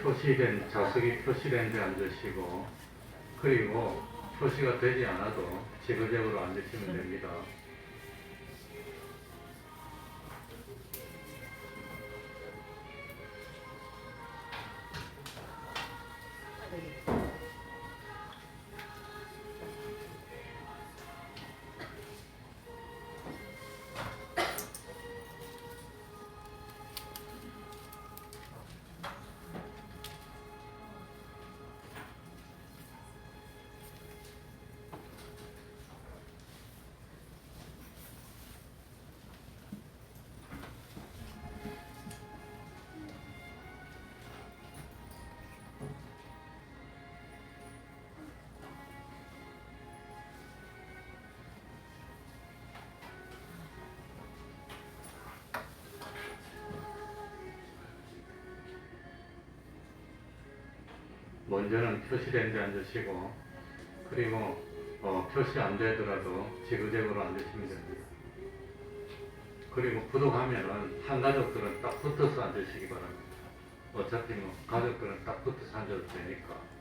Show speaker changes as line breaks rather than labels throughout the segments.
표시된 좌석이 표시된 데 앉으시고, 그리고 표시가 되지 않아도 지그재그로 앉으시면 됩니다. 먼저는 표시된 데 앉으시고, 그리고 표시 안 되더라도 지그재그로 앉으시면 됩니다. 그리고 부족하면은 한 가족들은 딱 붙어서 앉으시기 바랍니다. 어차피 뭐 가족들은 딱 붙어서 앉아도 되니까.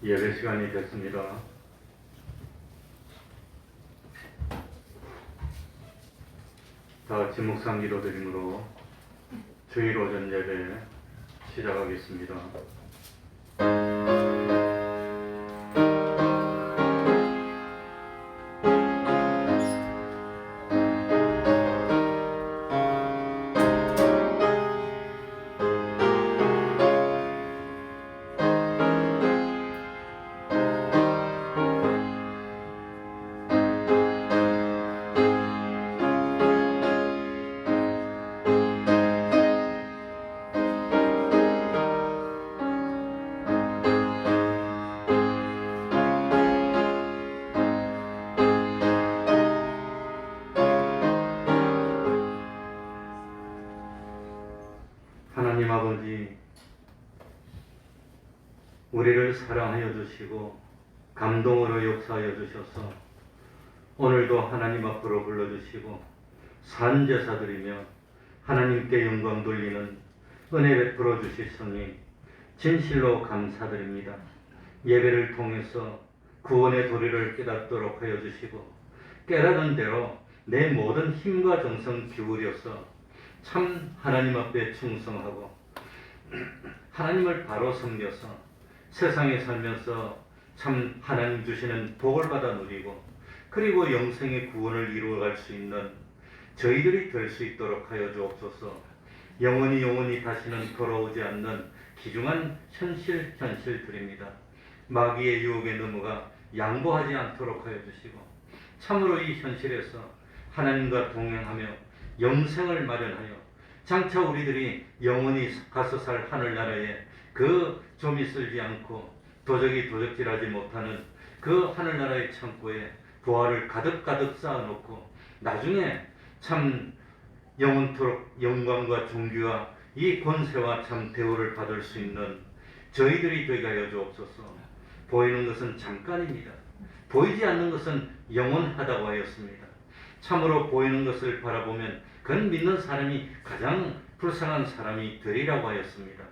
예배 시간이 됐습니다. 다 같이 묵상 기도 드림으로 주일 오전 예배 시작하겠습니다. 하나님 아버지, 우리를 사랑하여 주시고 감동으로 역사하여 주셔서 오늘도 하나님 앞으로 불러주시고 산제사 드리며 하나님께 영광 돌리는 은혜 베풀어 주시으니 진실로 감사드립니다. 예배를 통해서 구원의 도리를 깨닫도록 하여 주시고 깨달은 대로 내 모든 힘과 정성 기울여서 참 하나님 앞에 충성하고 하나님을 바로 섬겨서 세상에 살면서 참 하나님 주시는 복을 받아 누리고 그리고 영생의 구원을 이루어갈 수 있는 저희들이 될 수 있도록 하여 주옵소서. 영원히 다시는 돌아오지 않는 귀중한 현실 드립니다. 마귀의 유혹에 넘어가 양보하지 않도록 하여 주시고, 참으로 이 현실에서 하나님과 동행하며 영생을 마련하여 장차 우리들이 영원히 가서 살 하늘나라에 그 좀이 쓸지 않고 도적질하지 못하는 그 하늘나라의 창고에 부활을 가득가득 쌓아놓고 나중에 참 영원토록 영광과 존귀와 이 권세와 참 대우를 받을 수 있는 저희들이 되게 하여 주옵소서. 보이는 것은 잠깐입니다. 보이지 않는 것은 영원하다고 하였습니다. 참으로 보이는 것을 바라보면 그건 믿는 사람이 가장 불쌍한 사람이 되리라고 하였습니다.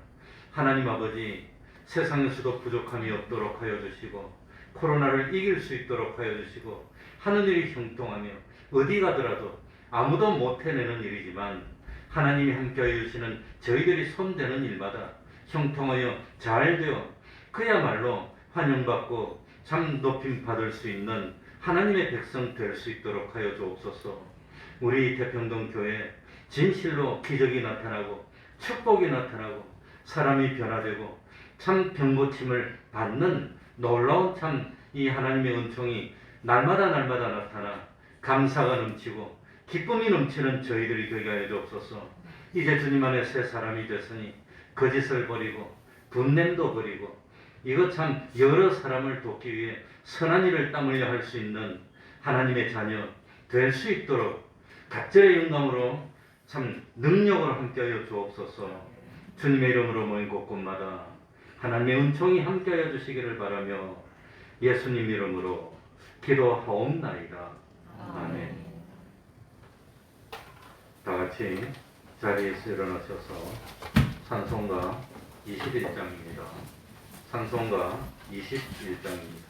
하나님 아버지, 세상에서도 부족함이 없도록 하여 주시고 코로나를 이길 수 있도록 하여 주시고 하늘이 형통하며 어디 가더라도 아무도 못 해내는 일이지만 하나님이 함께하여 주시는 저희들이 손대는 일마다 형통하여 잘되어 그야말로 환영받고 참 높임 받을 수 있는 하나님의 백성 될 수 있도록 하여 주옵소서. 우리 태평동 교회 진실로 기적이 나타나고 축복이 나타나고 사람이 변화되고 참 병고침을 받는 놀라운 참 이 하나님의 은총이 날마다 나타나 감사가 넘치고 기쁨이 넘치는 저희들이 되게 하여 주옵소서. 이제 주님 안에 새 사람이 됐으니 거짓을 버리고 분냄도 버리고 이것 참 여러 사람을 돕기 위해 선한 일을 땀 흘려 할 수 있는 하나님의 자녀 될 수 있도록 각절의 영광으로 참 능력으로 함께하여 주옵소서. 주님의 이름으로 모인 곳곳마다 하나님의 은총이 함께하여 주시기를 바라며 예수님 이름으로 기도하옵나이다. 아멘. 다 같이 자리에서 일어나셔서 찬송가 21장입니다. 찬송가 21장입니다.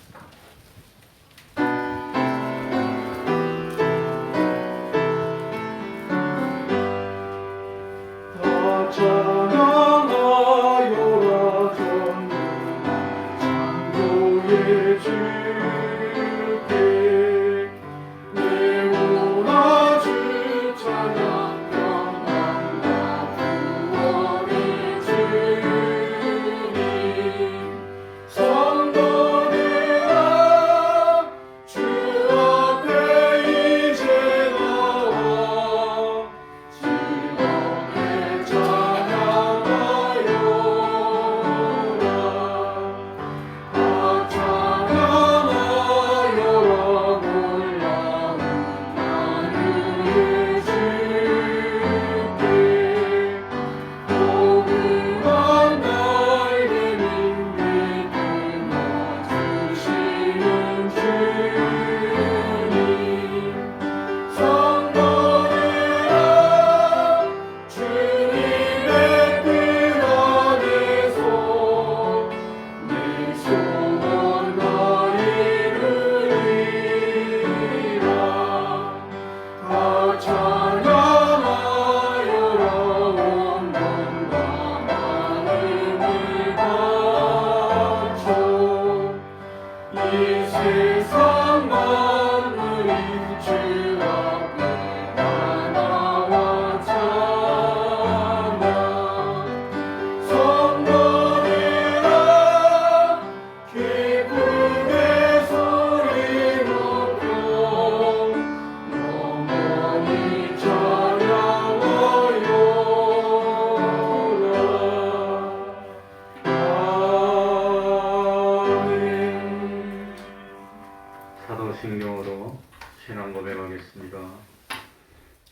사도신경으로 신앙 고백하겠습니다.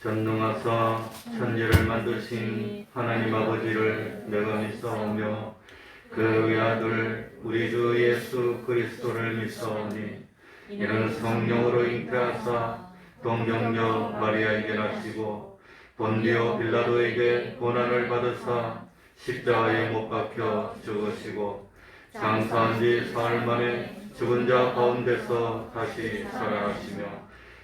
전능하사 천지를 만드신 하나님 아버지를 내가 믿사오며 그 외아들 우리 주 예수 그리스도를 믿사오니 이는 성령으로 잉태하사 동정녀 마리아에게 나시고 본디오 빌라도에게 고난을 받으사 십자가에 못 박혀 죽으시고 장사한 지 사흘 만에 죽은 자 가운데서 다시 살아나시며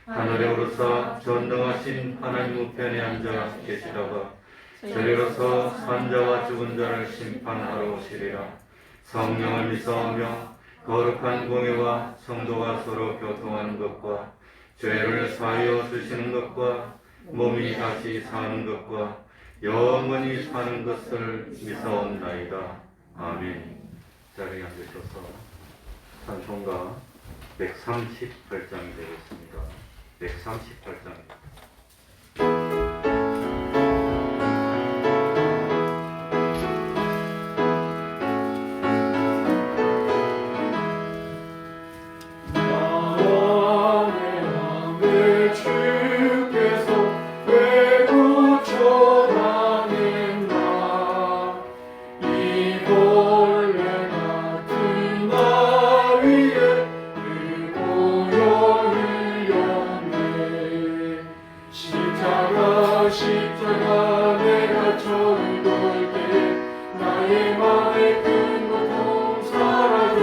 하늘에 오르사 전능하신 하나님 우편에 앉아 계시다가 저리로서 산 자와 죽은 자를 심판하러 오시리라. 성령을 믿사오며 거룩한 공예와 성도가 서로 교통하는 것과 죄를 사하여 주시는 것과 몸이 다시 사는 것과 영원히 사는 것을 믿사옵나이다. 아멘. 자리에 앉으셔서 찬송가 138장이 되겠습니다. 138장입니다.
십자가 내가 처음 볼 때 나의 마음의 큰 고통 사라져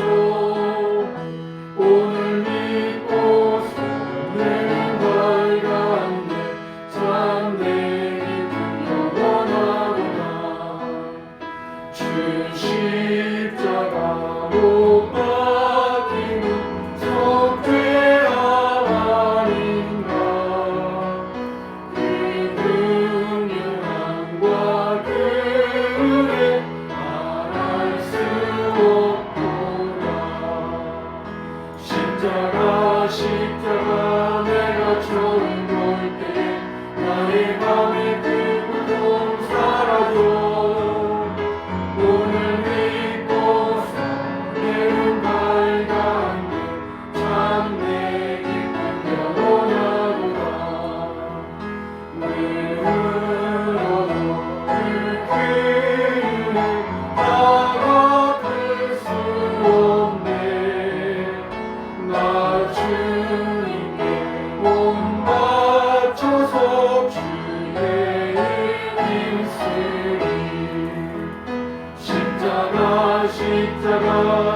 오늘 믿고서 내는 밝았네 참 내 기쁨 영원하구나 주 십자가 못 박힘은 속죄함 아닌가 십자가 내가 처음 볼 때 나의 맘에 큰 고통 사라져 오늘 믿고서 내는 밝았네 참 내 기쁨 영원하구나 눈으로도 그 그를 다가갈 수 없네 나 주님께 몸 바쳐서 주의 힘쓰리 십자가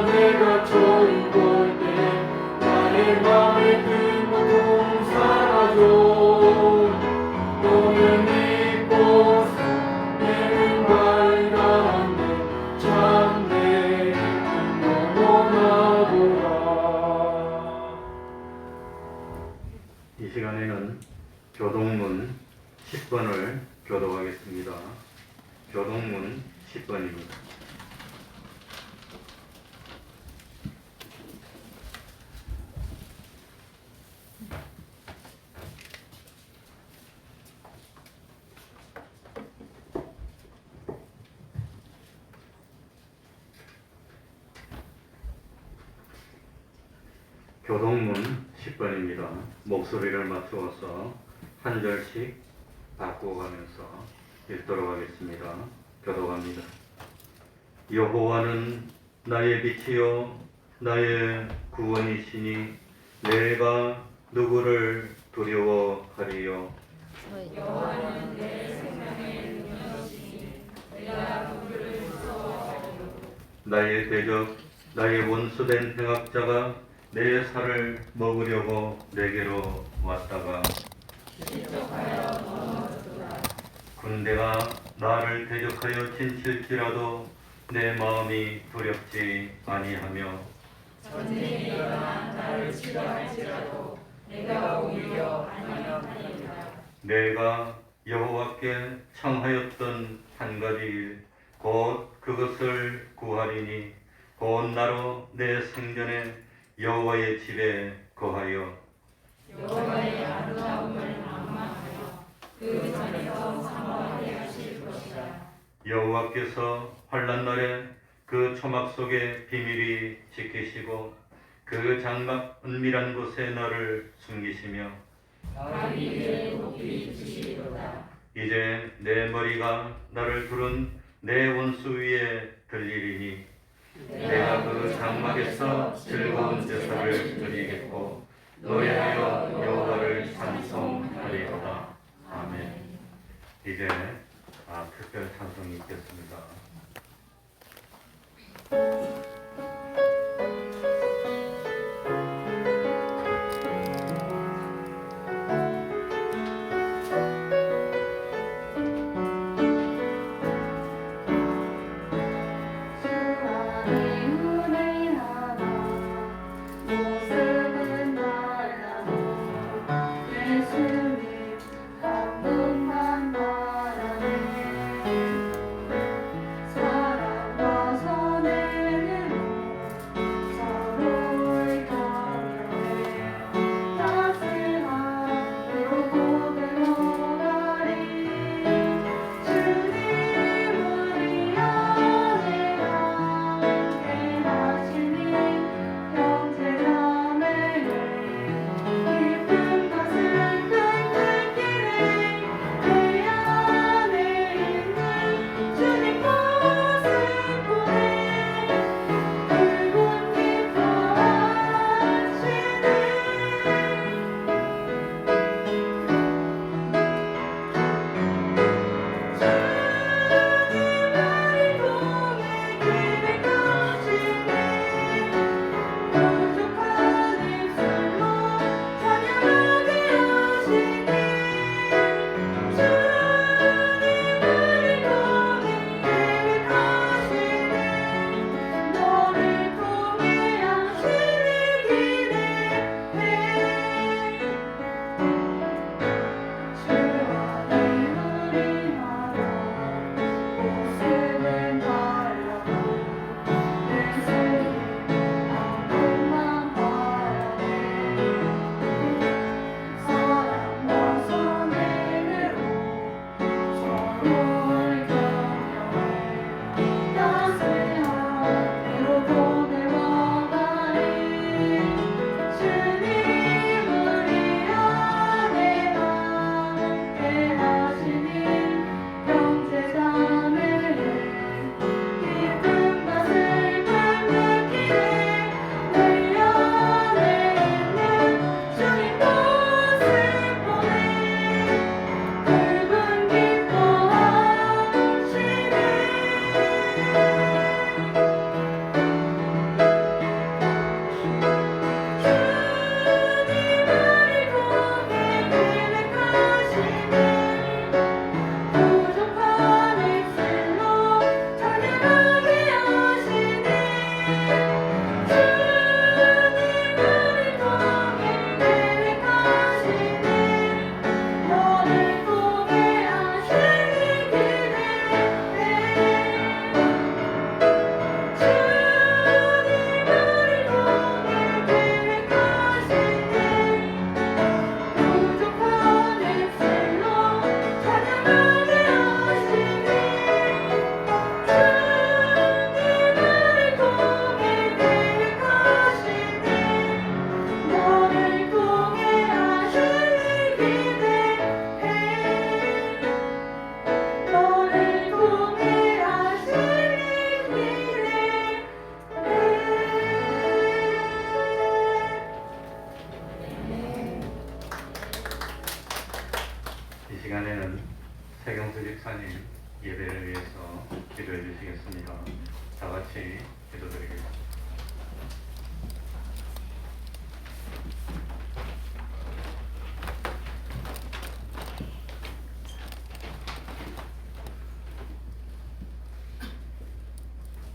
내가 처음 볼 때 나의 맘에 큰 고통 사라져 오늘 믿고서 내는 밝았네 참 내 기쁨 영원하구나
이 시간에는 교동문 10번을 교독하겠습니다. 교동문 10번입니다. 교동문 10번입니다. 목소리를 맞추어서 한 절씩 바꾸어가면서 읽도록 하겠습니다. 교독합니다. 여호와는 나의 빛이요 나의 구원이시니 내가 누구를 두려워하리요.
여호와는 내 생명의 능력이시니 내가 누구를 무서워하리요.
나의 대적 나의 원수된 행악자가 내 살을 먹으려고 내게로 왔다가
실족하여 넘어졌도다.
군대가 나를 대적하여 진칠지라도 내 마음이 두렵지 아니하며
전쟁이 일어나 나를 치러할지라도 내가 오히려 안녕하리라.
내가 여호와께 청하였던 한 가지 일 곧 그것을 구하리니 곧 나로 내 생전에 여호와의 집에 거하여
여호와의 아름다움을 망망하여 그 전에서 사모하게 하실 것이라.
여호와께서 환난 날에 그 초막 속에 비밀이 지키시고 그 장막 은밀한 곳에 너를 숨기시며
발 위에 높이 두시리로다.
이제 내 머리가 나를 두른 내 원수 위에 들리리니 내가 그 장막에서 즐거운 제사를 드리겠고 노래하여 여호와를 찬송하리로다. 아멘. 이제 특별 찬송이 있겠습니다.
사랑과 선을
시간에는 세경수 집사님 예배를 위해서 기도해 주시겠습니다. 다 같이 기도드리겠습니다.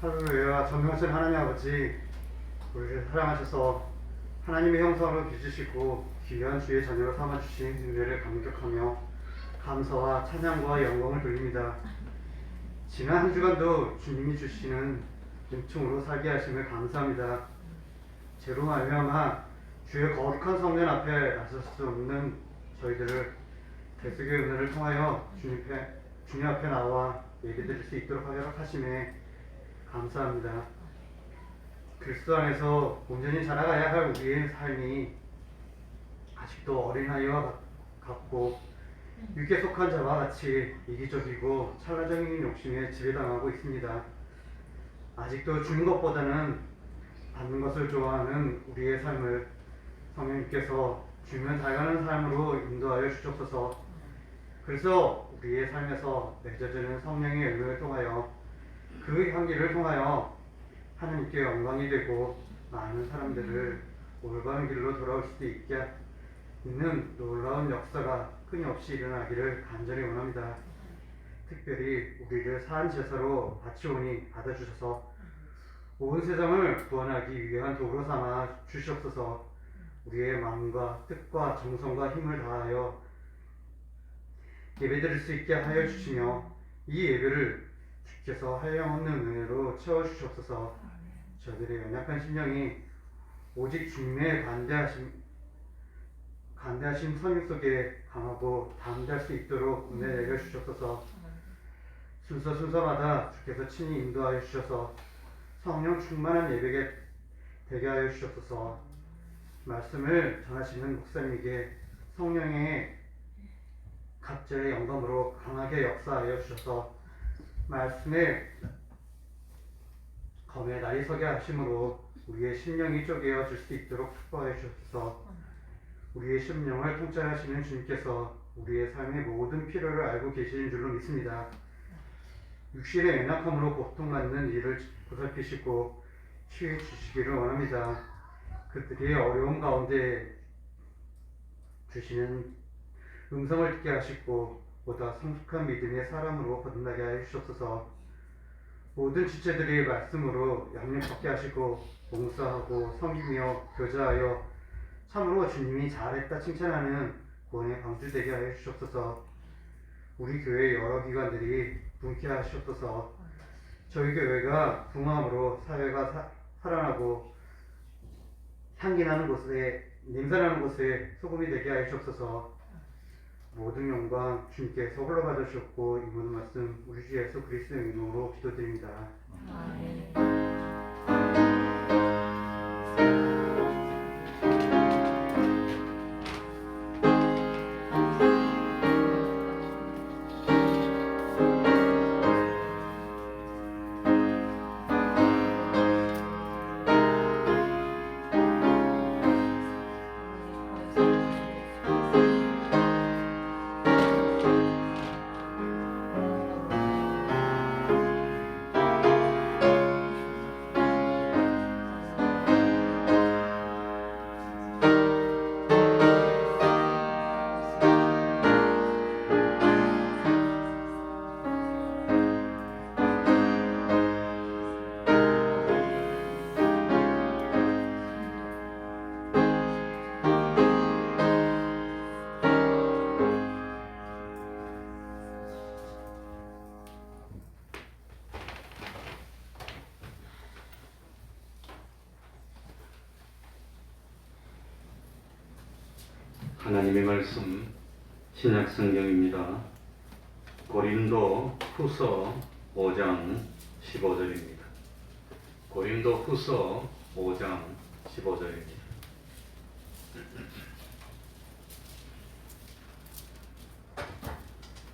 할렐루야. 전능하신 하나님 아버지, 우리를 사랑하셔서 하나님의 형상으로 빚으시고 귀한 주의 자녀로 삼아주신 은혜를 감격하며 감사와 찬양과 영광을 돌립니다. 지난 한 주간도 주님이 주시는 은총으로 살게 하심을 감사합니다. 죄로 말미암아 주의 거룩한 성전 앞에 나설 수 없는 저희들을 대속의 은혜를 통하여 주님 앞에 나와 예배드릴 수 있도록 하심에 감사합니다. 그리스도 안에서 온전히 자라가야 할 우리의 삶이 아직도 어린아이와 같고 육에 속한 자와 같이 이기적이고 찰나적인 욕심에 지배당하고 있습니다. 아직도 주는 것보다는 받는 것을 좋아하는 우리의 삶을 성령님께서 주면 달가는 삶으로 인도하여 주셨소서. 그래서 우리의 삶에서 맺어지는 성령의 열매를 통하여 그 향기를 통하여 하나님께 영광이 되고 많은 사람들을 올바른 길로 돌아올 수 있게 있는 놀라운 역사가 끊임없이 일어나기를 간절히 원합니다. 특별히 우리를 산 제사로 바치오니 받아주셔서 온 세상을 구원하기 위한 도구로 삼아 주시옵소서. 우리의 마음과 뜻과 정성과 힘을 다하여 예배드릴 수 있게 하여 주시며 이 예배를 주께서 한량없는 은혜로 채워주시옵소서. 저희들의 연약한 심령이 오직 주님의 간대하신 선율 속에 강하고 담대할 수 있도록 은혜 내려주시옵소서. 순서마다 주께서 친히 인도하여 주셔서 성령 충만한 예배가 되게 하여 주시옵소서. 말씀을 전하시는 목사님에게 성령의 갑절의 영감으로 강하게 역사하여 주셔서 말씀에 검에 날이 서게 하심으로 우리의 심령이 쪼개어 줄 수 있도록 축복하여 주셔서 우리의 심령을 통찰하시는 주님께서 우리의 삶의 모든 필요를 알고 계시는 줄로 믿습니다. 육신의 연약함으로 고통받는 이를 보살피시고 치유해 주시기를 원합니다. 그들이 어려움 가운데 주시는 음성을 듣게 하시고 보다 성숙한 믿음의 사람으로 거듭나게 하여 주옵소서. 모든 지체들이 말씀으로 양육받게 하시고 봉사하고 섬기며 교제하여 참으로 주님이 잘했다 칭찬하는 구원의 방주되게 하여 주옵소서. 우리 교회 여러 기관들이 분케 하시옵소서. 저희 교회가 궁함으로 사회가 살아나고 향기나는 곳에 냄새나는 곳에 소금이 되게 하여 주옵소서. 모든 영광 주님께서 홀로 받으셨고 이 모든 말씀 우리 주 예수 그리스도의 이름으로 기도드립니다.
아멘.
하나님의 말씀 신약 성경입니다. 고린도 후서 5장 15절입니다. 고린도 후서 5장 15절입니다.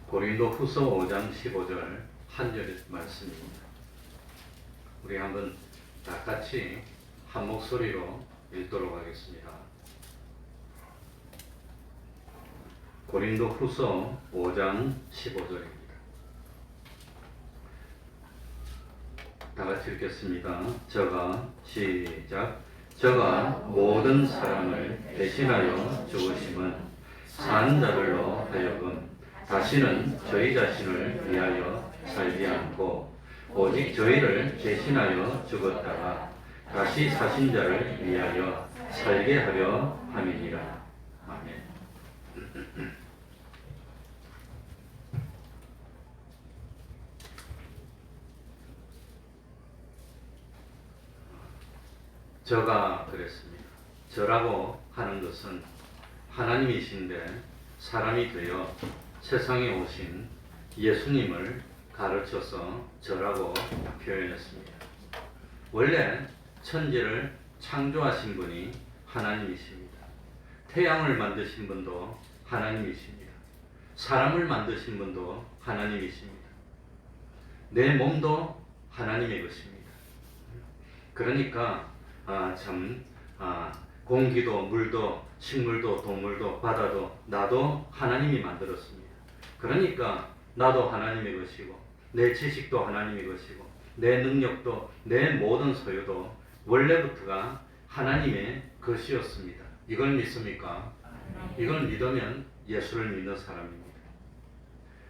고린도 후서 5장 15절 한 절의 말씀입니다. 우리 한번 다 같이 한 목소리로 읽도록 하겠습니다. 고린도 후서 5장 15절입니다. 다 같이 읽겠습니다. 시작. 저가 모든 사람을 대신하여 죽으심은 산 자들로 하여금 다시는 저희 자신을 위하여 살지 않고 오직 저희를 대신하여 죽었다가 다시 사신 자를 위하여 살게 하려 함이니라. 아멘. 저가 그랬습니다. 저라고 하는 것은 하나님이신데 사람이 되어 세상에 오신 예수님을 가르쳐서 저라고 표현했습니다. 원래 천지를 창조하신 분이 하나님이십니다. 태양을 만드신 분도 하나님이십니다. 사람을 만드신 분도 하나님이십니다. 내 몸도 하나님의 것입니다. 그러니까 공기도 물도 식물도 동물도 바다도 나도 하나님이 만들었습니다. 그러니까 나도 하나님의 것이고 내 지식도 하나님의 것이고 내 능력도 내 모든 소유도 원래부터가 하나님의 것이었습니다. 이걸 믿습니까? 이걸 믿으면 예수를 믿는 사람입니다.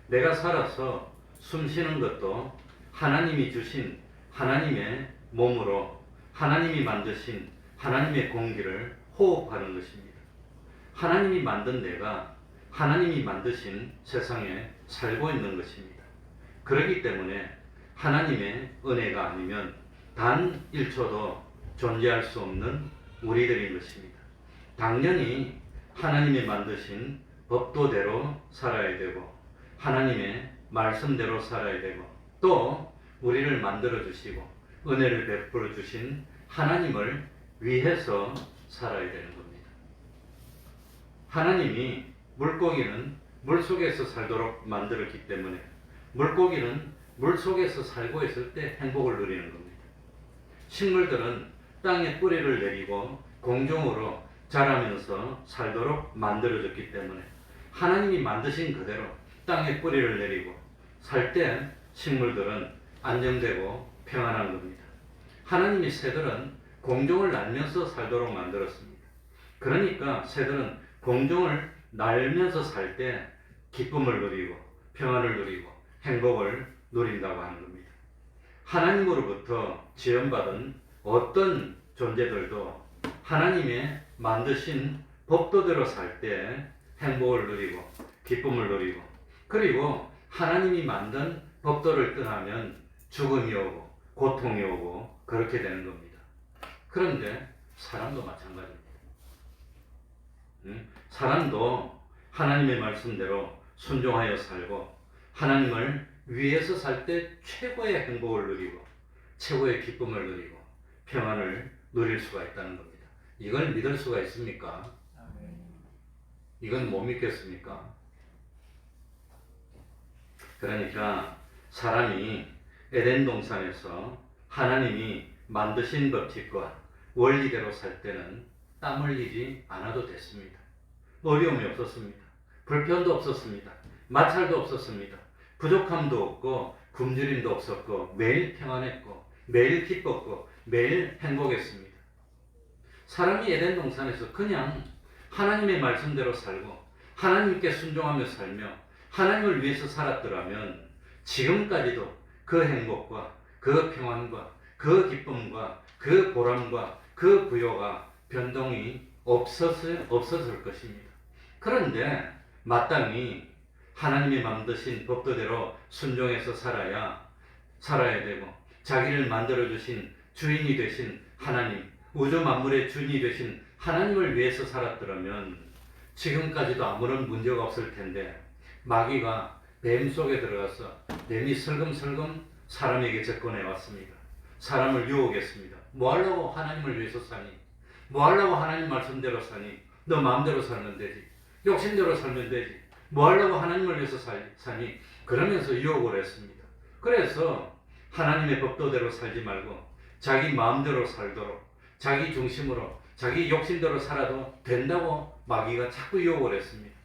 내가 살아서 숨 쉬는 것도 하나님이 주신 하나님의 몸으로 하나님이 만드신 하나님의 공기를 호흡하는 것입니다. 하나님이 만든 내가 하나님이 만드신 세상에 살고 있는 것입니다. 그렇기 때문에 하나님의 은혜가 아니면 단 1초도 존재할 수 없는 우리들인 것입니다. 당연히 하나님이 만드신 법도대로 살아야 되고 하나님의 말씀대로 살아야 되고 또 우리를 만들어 주시고 은혜를 베풀어 주신 하나님을 위해서 살아야 되는 겁니다. 하나님이 물고기는 물속에서 살도록 만들었기 때문에 물고기는 물속에서 살고 있을 때 행복을 누리는 겁니다. 식물들은 땅에 뿌리를 내리고 공중으로 자라면서 살도록 만들어졌기 때문에 하나님이 만드신 그대로 땅에 뿌리를 내리고 살 때 식물들은 안정되고 평안한 겁니다. 하나님이 새들은 공중을 날면서 살도록 만들었습니다. 그러니까 새들은 공중을 날면서 살 때 기쁨을 누리고 평안을 누리고 행복을 누린다고 하는 겁니다. 하나님으로부터 지원받은 어떤 존재들도 하나님의 만드신 법도대로 살 때 행복을 누리고 기쁨을 누리고 그리고 하나님이 만든 법도를 떠나면 죽음이 오고 고통이 오고 그렇게 되는 겁니다. 그런데 사람도 마찬가지입니다. 사람도 하나님의 말씀대로 순종하여 살고 하나님을 위해서 살 때 최고의 행복을 누리고 최고의 기쁨을 누리고 평안을 누릴 수가 있다는 겁니다. 이걸 믿을 수가 있습니까? 이건 못 믿겠습니까? 그러니까 사람이 에덴 동산에서 하나님이 만드신 법칙과 원리대로 살 때는 땀 흘리지 않아도 됐습니다. 어려움이 없었습니다. 불편도 없었습니다. 마찰도 없었습니다. 부족함도 없고 굶주림도 없었고 매일 평안했고 매일 기뻤고 매일 행복했습니다. 사람이 에덴 동산에서 그냥 하나님의 말씀대로 살고 하나님께 순종하며 살며 하나님을 위해서 살았더라면 지금까지도 그 행복과 그 평안과 그 기쁨과 그 보람과 그 부요가 변동이 없었을 것입니다. 그런데 마땅히 하나님이 만드신 법도대로 순종해서 살아야 되고 자기를 만들어주신 주인이 되신 하나님, 우주 만물의 주인이 되신 하나님을 위해서 살았더라면 지금까지도 아무런 문제가 없을 텐데 마귀가 뱀 속에 들어가서 뱀이 슬금슬금 사람에게 접근해 왔습니다. 사람을 유혹했습니다. 뭐 하려고 하나님을 위해서 사니? 뭐 하려고 하나님 말씀대로 사니? 너 마음대로 살면 되지. 욕심대로 살면 되지. 뭐 하려고 하나님을 위해서 사니? 그러면서 유혹을 했습니다. 그래서 하나님의 법도대로 살지 말고 자기 마음대로 살도록 자기 중심으로 자기 욕심대로 살아도 된다고 마귀가 자꾸 유혹을 했습니다.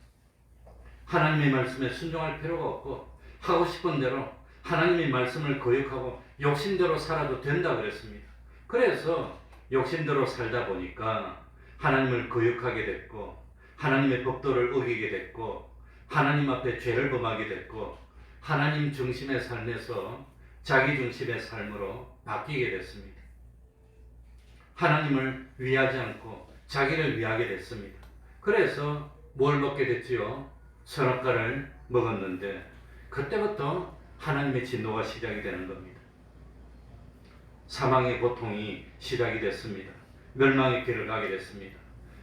하나님의 말씀에 순종할 필요가 없고 하고 싶은 대로 하나님의 말씀을 거역하고 욕심대로 살아도 된다 그랬습니다. 그래서 욕심대로 살다 보니까 하나님을 거역하게 됐고 하나님의 법도를 어기게 됐고 하나님 앞에 죄를 범하게 됐고 하나님 중심의 삶에서 자기 중심의 삶으로 바뀌게 됐습니다. 하나님을 위하지 않고 자기를 위하게 됐습니다. 그래서 뭘 먹게 됐지요? 선악과를 먹었는데 그때부터 하나님의 진노가 시작이 되는 겁니다. 사망의 고통이 시작이 됐습니다. 멸망의 길을 가게 됐습니다.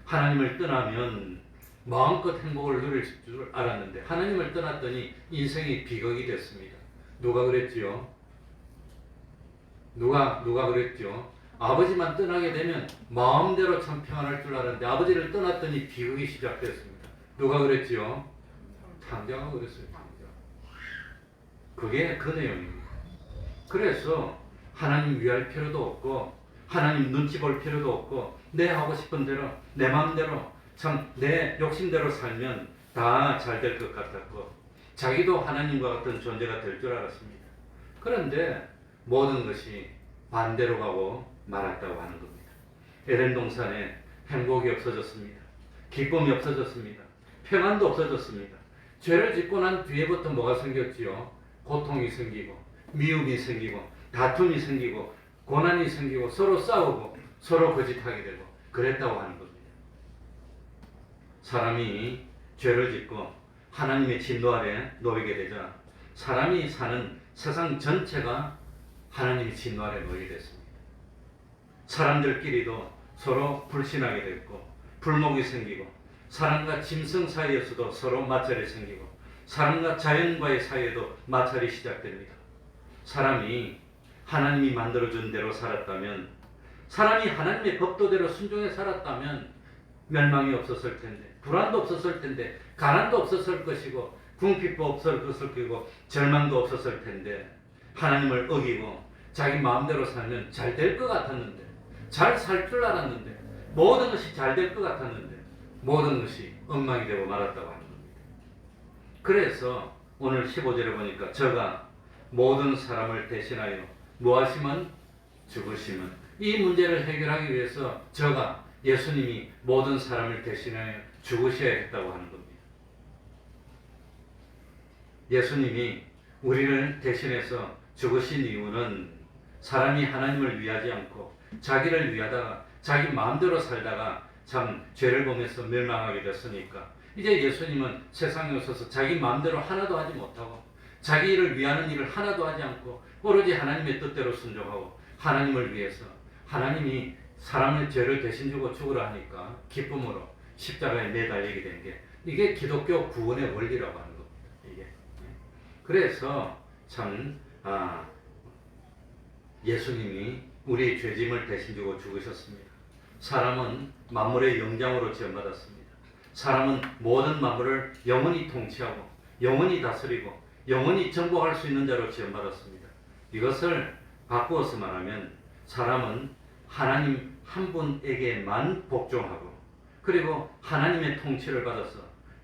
하나님을 떠나면 마음껏 행복을 누릴 줄 알았는데 하나님을 떠났더니 인생이 비극이 됐습니다. 누가 그랬지요? 누가 그랬죠? 아버지만 떠나게 되면 마음대로 참 평안할 줄 알았는데 아버지를 떠났더니 비극이 시작됐습니다. 누가 그랬지요? 탕자가 그랬어요. 탕자. 그게 그 내용입니다. 그래서 하나님 위할 필요도 없고 하나님 눈치 볼 필요도 없고 내 하고 싶은 대로 내 마음대로 참 내 욕심대로 살면 다 잘 될 것 같았고 자기도 하나님과 같은 존재가 될 줄 알았습니다. 그런데 모든 것이 반대로 가고 말았다고 하는 겁니다. 에덴 동산에 행복이 없어졌습니다. 기쁨이 없어졌습니다. 평안도 없어졌습니다. 죄를 짓고 난 뒤에부터 뭐가 생겼지요? 고통이 생기고 미움이 생기고 다툼이 생기고 고난이 생기고 서로 싸우고 서로 거짓하게 되고 그랬다고 하는 겁니다. 사람이 죄를 짓고 하나님의 진노 아래 놓이게 되자 사람이 사는 세상 전체가 하나님의 진노 아래 놓이게 됐습니다. 사람들끼리도 서로 불신하게 됐고 불목이 생기고 사람과 짐승 사이에서도 서로 마찰이 생기고 사람과 자연과의 사이에도 마찰이 시작됩니다. 사람이 하나님이 만들어준 대로 살았다면 사람이 하나님의 법도대로 순종해 살았다면 멸망이 없었을 텐데 불안도 없었을 텐데 가난도 없었을 것이고 궁핍도 없었을 것이고 절망도 없었을 텐데 하나님을 어기고 자기 마음대로 살면 잘 될 것 같았는데 잘 살 줄 알았는데 모든 것이 잘 될 것 같았는데 모든 것이 엉망이 되고 말았다고 하는 겁니다. 그래서 오늘 15절에 보니까 저가 모든 사람을 대신하여 무하심은 죽으심은 이 문제를 해결하기 위해서 저가 예수님이 모든 사람을 대신하여 죽으셔야겠다고 하는 겁니다. 예수님이 우리를 대신해서 죽으신 이유는 사람이 하나님을 위하지 않고 자기를 위하다가 자기 마음대로 살다가 참 죄를 범해서 멸망하게 됐으니까 이제 예수님은 세상에 오셔서 자기 마음대로 하나도 하지 못하고 자기를 위하는 일을 하나도 하지 않고 오로지 하나님의 뜻대로 순종하고 하나님을 위해서 하나님이 사람의 죄를 대신 주고 죽으라 하니까 기쁨으로 십자가에 매달리게 된 게 이게 기독교 구원의 원리라고 하는 겁니다. 이게 그래서 참 예수님이 우리의 죄짐을 대신 주고 죽으셨습니다. 사람은 만물의 영장으로 지원받았습니다. 사람은 모든 만물을 영원히 통치하고 영원히 다스리고 영원히 정복할 수 있는 자로 지원받았습니다. 이것을 바꾸어서 말하면 사람은 하나님 한 분에게만 복종하고 그리고 하나님의 통치를 받아서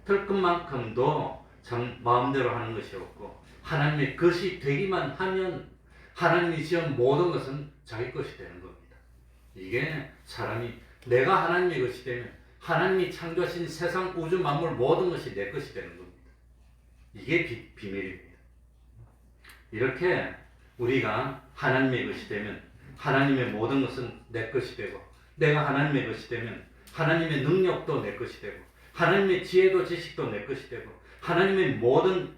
털끝만큼도 참 마음대로 하는 것이 없고 하나님의 것이 되기만 하면 하나님이 지은 모든 것은 자기 것이 되는 겁니다. 이게 사람이 내가 하나님의 것이 되면 하나님이 창조하신 세상 우주 만물 모든 것이 내 것이 되는 겁니다. 이게 비밀입니다. 이렇게 우리가 하나님의 것이 되면 하나님의 모든 것은 내 것이 되고 내가 하나님의 것이 되면 하나님의 능력도 내 것이 되고 하나님의 지혜도 지식도 내 것이 되고 하나님의 모든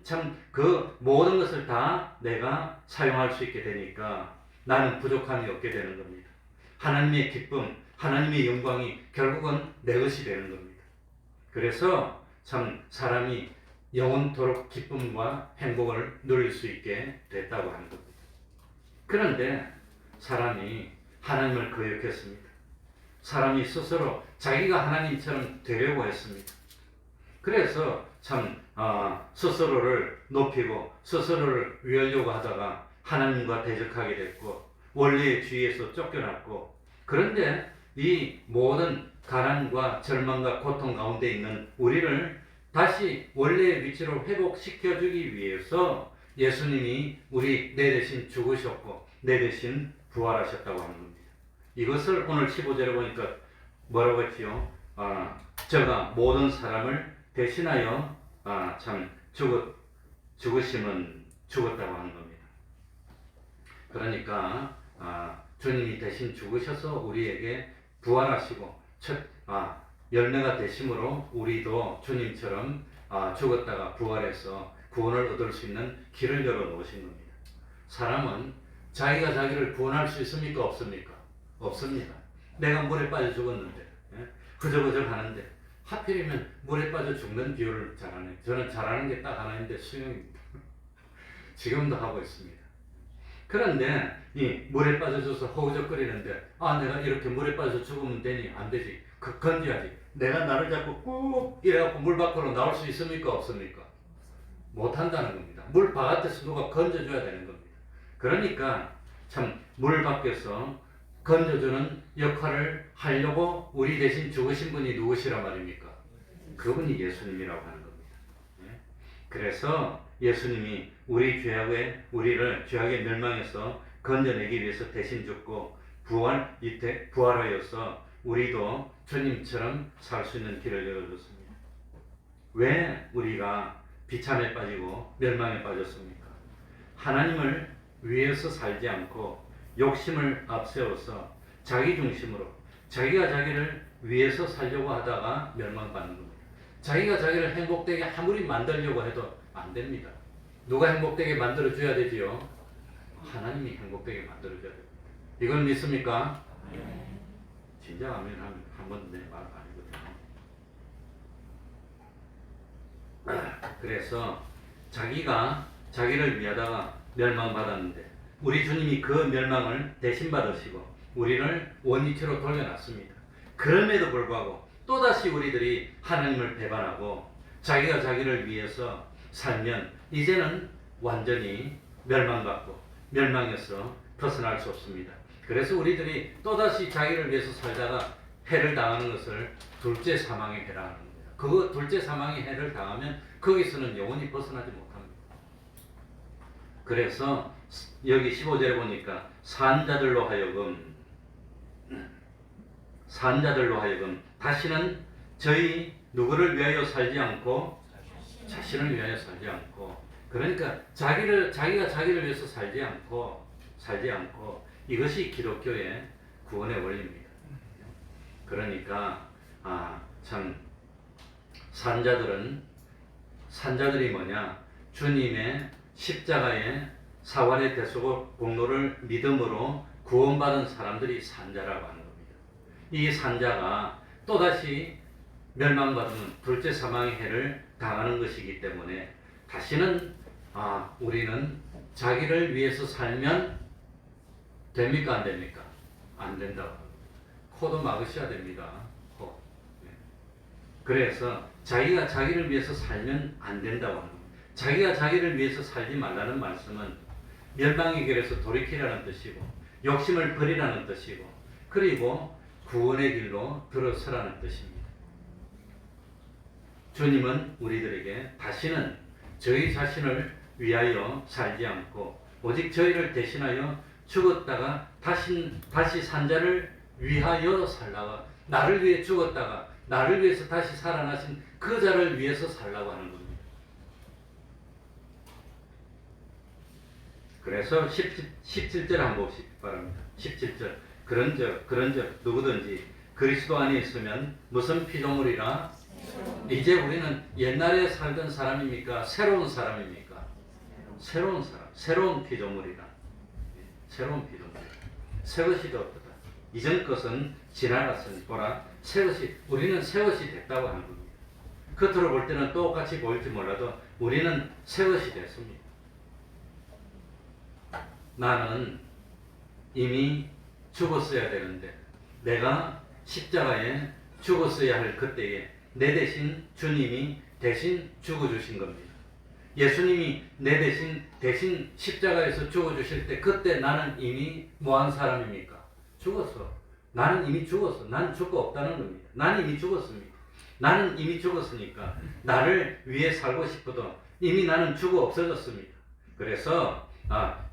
그 모든 것을 다 내가 사용할 수 있게 되니까 나는 부족함이 없게 되는 겁니다. 하나님의 기쁨, 하나님의 영광이 결국은 내 것이 되는 겁니다. 그래서 참 사람이 영원토록 기쁨과 행복을 누릴 수 있게 됐다고 하는 겁니다. 그런데 사람이 하나님을 거역했습니다. 사람이 스스로 자기가 하나님처럼 되려고 했습니다. 그래서 참 스스로를 높이고 스스로를 위하려고 하다가 하나님과 대적하게 됐고 원리의 주의에서 쫓겨났고 그런데 이 모든 가난과 절망과 고통 가운데 있는 우리를 다시 원래의 위치로 회복시켜주기 위해서 예수님이 내 대신 죽으셨고 내 대신 부활하셨다고 하는 겁니다. 이것을 오늘 15절에 보니까 뭐라고 했지요? 저가 모든 사람을 대신하여 죽으심은 죽었다고 하는 겁니다. 그러니까 주님이 대신 죽으셔서 우리에게 부활하시고 열매가 되심으로 우리도 주님처럼 죽었다가 부활해서 구원을 얻을 수 있는 길을 열어 놓으신 겁니다. 사람은 자기가 자기를 구원할 수 있습니까? 없습니까? 없습니다. 내가 물에 빠져 죽었는데 그저 가는데 하필이면 물에 빠져 죽는 비유를 잘하네. 저는 잘하는 게 딱 하나 있는데 수영입니다. 지금도 하고 있습니다. 그런데 이 물에 빠져줘서 허우적거리는데 내가 이렇게 물에 빠져 죽으면 되니? 안 되지. 건져야지. 내가 나를 잡고 꾹 이래갖고 물 밖으로 나올 수 있습니까? 없습니까? 못한다는 겁니다. 물 바깥에서 누가 건져줘야 되는 겁니다. 그러니까 참 물 밖에서 건져주는 역할을 하려고 우리 대신 죽으신 분이 누구시란 말입니까? 그분이 예수님이라고 하는 겁니다. 그래서 예수님이 우리를 죄악의 멸망에서 건져내기 위해서 대신 죽고 부활하여서 우리도 주님처럼 살 수 있는 길을 열어줬습니다. 왜 우리가 비참에 빠지고 멸망에 빠졌습니까? 하나님을 위해서 살지 않고 욕심을 앞세워서 자기 중심으로 자기가 자기를 위해서 살려고 하다가 멸망받는 겁니다. 자기가 자기를 행복되게 아무리 만들려고 해도 안 됩니다. 누가 행복되게 만들어줘야 되지요? 하나님이 행복되게 만들어줘야 됩니다. 이걸 믿습니까? 진짜 아멘 하면 한 번 내 말 아니거든요. 그래서 자기가 자기를 위하다가 멸망받았는데 우리 주님이 그 멸망을 대신 받으시고 우리를 원위치로 돌려놨습니다. 그럼에도 불구하고 또다시 우리들이 하나님을 배반하고 자기가 자기를 위해서 살면 이제는 완전히 멸망받고 멸망에서 벗어날 수 없습니다. 그래서 우리들이 또다시 자기를 위해서 살다가 해를 당하는 것을 둘째 사망의 해라 하는 겁니다. 그 둘째 사망의 해를 당하면 거기서는 영원히 벗어나지 못합니다. 그래서 여기 15절에 보니까 산자들로 하여금 다시는 저희 누구를 위하여 살지 않고 자신을 위하여 살지 않고 그러니까 자기가 자기를 위해서 살지 않고 이것이 기독교의 구원의 원리입니다. 그러니까 참 산자들이 뭐냐? 주님의 십자가의 사활의 대속의 공로를 믿음으로 구원받은 사람들이 산자라고 하는 겁니다. 이 산자가 또다시 멸망받으면 둘째 사망의 해를 당하는 것이기 때문에 다시는 우리는 자기를 위해서 살면 됩니까? 안 됩니까? 안 된다고. 코도 막으셔야 됩니다. 코. 그래서 자기가 자기를 위해서 살면 안 된다고 하는 겁니다. 자기가 자기를 위해서 살지 말라는 말씀은 멸망의 길에서 돌이키라는 뜻이고 욕심을 버리라는 뜻이고 그리고 구원의 길로 들어서라는 뜻입니다. 주님은 우리들에게 다시는 저희 자신을 위하여 살지 않고 오직 저희를 대신하여 죽었다가 다시 산자를 위하여 살다가 나를 위해 죽었다가 나를 위해서 다시 살아나신 그 자를 위해서 살라고 하는 겁니다. 그래서 17절 한번 보시기 바랍니다. 17절 그런즉 누구든지 그리스도 안에 있으면 무슨 피조물이라 이제 우리는 옛날에 살던 사람입니까? 새로운 사람입니까? 새로운 사람, 새로운 피조물이라. 새로운 피조물. 새 것이 되었다. 이전 것은 지나갔으니 보라 우리는 새 것이 됐다고 하는 겁니다. 겉으로 볼 때는 똑같이 보일지 몰라도 우리는 새 것이 됐습니다. 나는 이미 죽었어야 되는데 내가 십자가에 죽었어야 할 그때에 내 대신 주님이 대신 죽어주신 겁니다. 예수님이 내 대신 십자가에서 죽어주실 때 그때 나는 이미 뭐한 사람입니까? 죽었어. 나는 이미 죽었어. 난 죽고 없다는 겁니다. 난 이미 죽었습니다. 나는 이미 죽었으니까 나를 위해 살고 싶어도 이미 나는 죽어 없어졌습니다. 그래서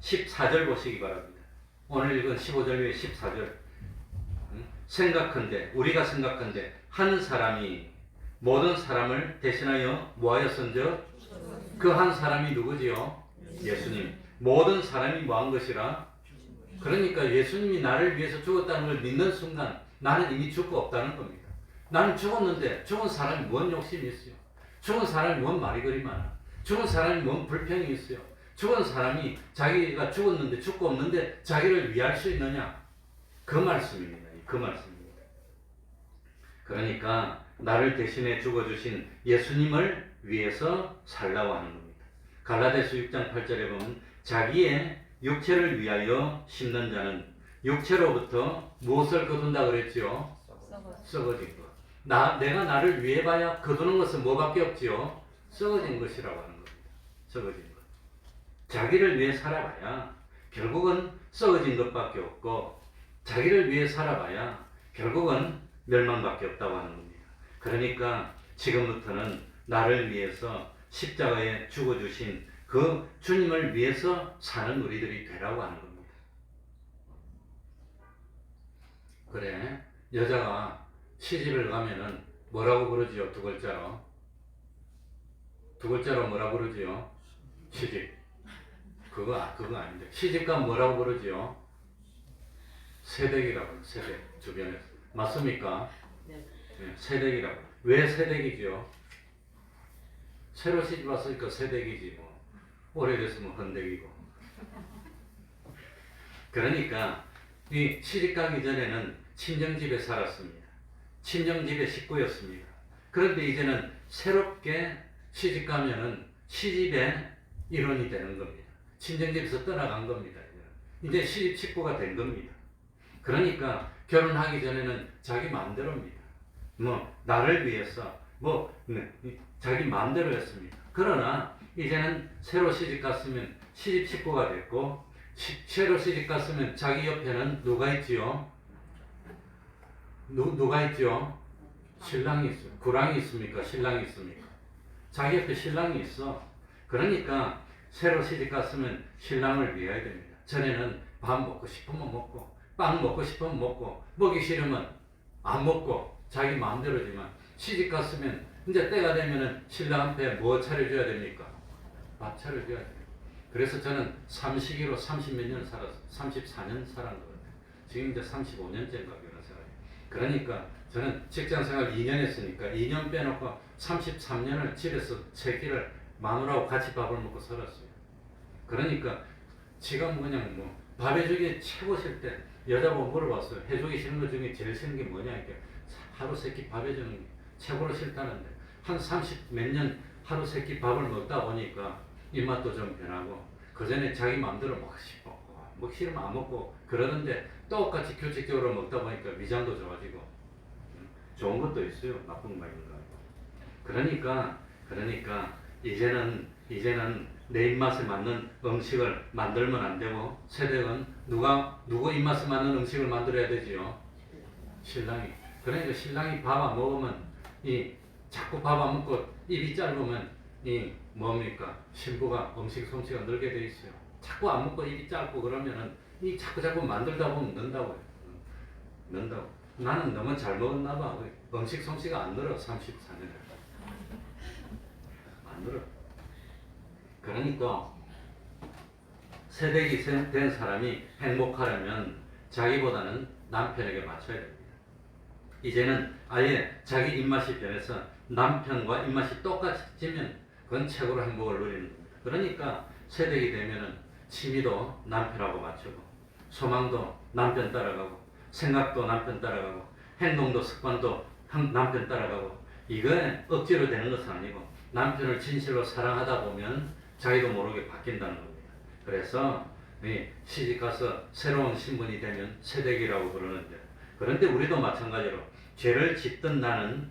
14절 보시기 바랍니다. 오늘 읽은 15절 위에 14절. 생각한데 우리가 생각한데 한 사람이 모든 사람을 대신하여 뭐하였은즉 그 한 사람이 누구지요? 예수님. 모든 사람이 뭐한 것이라? 그러니까 예수님이 나를 위해서 죽었다는 걸 믿는 순간 나는 이미 죽고 없다는 겁니다. 나는 죽었는데 죽은 사람이 뭔 욕심이 있어요? 죽은 사람이 뭔 말이 그리 많아? 죽은 사람이 뭔 불평이 있어요? 죽은 사람이 자기가 죽었는데 죽고 없는데 자기를 위할 수 있느냐? 그 말씀입니다. 그 말씀입니다. 그러니까 나를 대신해 죽어주신 예수님을 위해서 살라고 하는 겁니다. 갈라디아서 6장 8절에 보면 자기의 육체를 위하여 심는 자는 육체로부터 무엇을 거둔다 그랬지요? 썩어진 것. 내가 나를 위해 봐야 거두는 것은 뭐밖에 없지요? 썩어진 것이라고 하는 겁니다. 썩어진 것. 자기를 위해 살아봐야 결국은 썩어진 것밖에 없고 자기를 위해 살아봐야 결국은 멸망밖에 없다고 하는 겁니다. 그러니까 지금부터는 나를 위해서 십자가에 죽어주신 그 주님을 위해서 사는 우리들이 되라고 하는 겁니다. 그래, 여자가 시집을 가면은 뭐라고 부르지요? 두 글자로. 두 글자로 뭐라고 부르지요? 시집. 그거 아닌데. 시집가 뭐라고 부르지요? 새댁이라고. 새댁. 주변에서. 맞습니까?
네.
네, 새댁이라고. 왜 새댁이죠? 새로 시집 왔으니까 새댁이지 뭐. 오래됐으면 헌댁이고. 그러니까 이 시집 가기 전에는 친정집에 살았습니다. 친정집의 식구였습니다. 그런데 이제는 새롭게 시집 가면은 시집의 일원이 되는 겁니다. 친정집에서 떠나간 겁니다. 이제 시집 식구가 된 겁니다. 그러니까 결혼하기 전에는 자기 마음대로입니다. 나를 위해서 자기 마음대로였습니다. 그러나 이제는 새로 시집 갔으면 시집 식구가 됐고 새로 시집 갔으면 자기 옆에는 누가 있지요? 누가 있죠? 신랑이 있어요. 구랑이 있습니까? 신랑이 있습니까? 자기 옆에 신랑이 있어. 그러니까 새로 시집 갔으면 신랑을 위해야 됩니다. 전에는 밥 먹고 싶으면 먹고 빵 먹고 싶으면 먹고 먹기 싫으면 안 먹고 자기 마음대로지만 시집 갔으면 이제 때가 되면은 신랑한테 뭐 차려줘야 됩니까? 밥 차려줘야 돼요. 그래서 저는 삼식이로 30몇 년 살았어요. 34년 살은 것 같아요. 지금 이제 35년째인가 결혼 생활. 그러니까 저는 직장 생활 2년 했으니까 2년 빼놓고 33년을 집에서 세 끼를 마누라하고 같이 밥을 먹고 살았어요. 그러니까 지금 그냥 밥 해주기 최고 싫을 때 여자보고 물어봤어요. 해주기 싫은 것 중에 제일 싫은 게 뭐냐? 이렇게 하루 세 끼 밥 해주는 게 최고로 싫다는데 한 30 몇 년 하루 세 끼 밥을 먹다 보니까 입맛도 좀 변하고 그전에 자기 마음대로 먹고 싶고 먹기 싫으면 안 먹고 그러는데 똑같이 규칙적으로 먹다 보니까 위장도 좋아지고 좋은 것도 있어요. 나쁜 거 있는 거. 그러니까 이제는 내 입맛에 맞는 음식을 만들면 안 되고 새댁은 누구 입맛에 맞는 음식을 만들어야 되지요? 신랑이. 그러니까 신랑이 밥 안 먹으면 자꾸 밥 안 먹고 입이 짧으면 뭡니까? 신부가 음식 솜씨가 늘게 돼 있어요. 자꾸 안 먹고 입이 짧고 그러면은 자꾸 만들다 보면 는다고요. 는다고. 나는 너무 잘 먹었나 봐. 음식 솜씨가 안 늘어. 34년에. 안 늘어. 그러니까 새댁이 된 사람이 행복하려면 자기보다는 남편에게 맞춰야 됩니다. 이제는 아예 자기 입맛이 변해서 남편과 입맛이 똑같아지면 그건 최고로 행복을 누리는 겁니다. 그러니까 새댁이 되면은 취미도 남편하고 맞추고 소망도 남편 따라가고 생각도 남편 따라가고 행동도 습관도 남편 따라가고 이건 억지로 되는 것은 아니고 남편을 진실로 사랑하다 보면 자기도 모르게 바뀐다는 겁니다. 그래서 시집가서 새로운 신분이 되면 새댁이라고 부르는데 그런데 우리도 마찬가지로 죄를 짓던 나는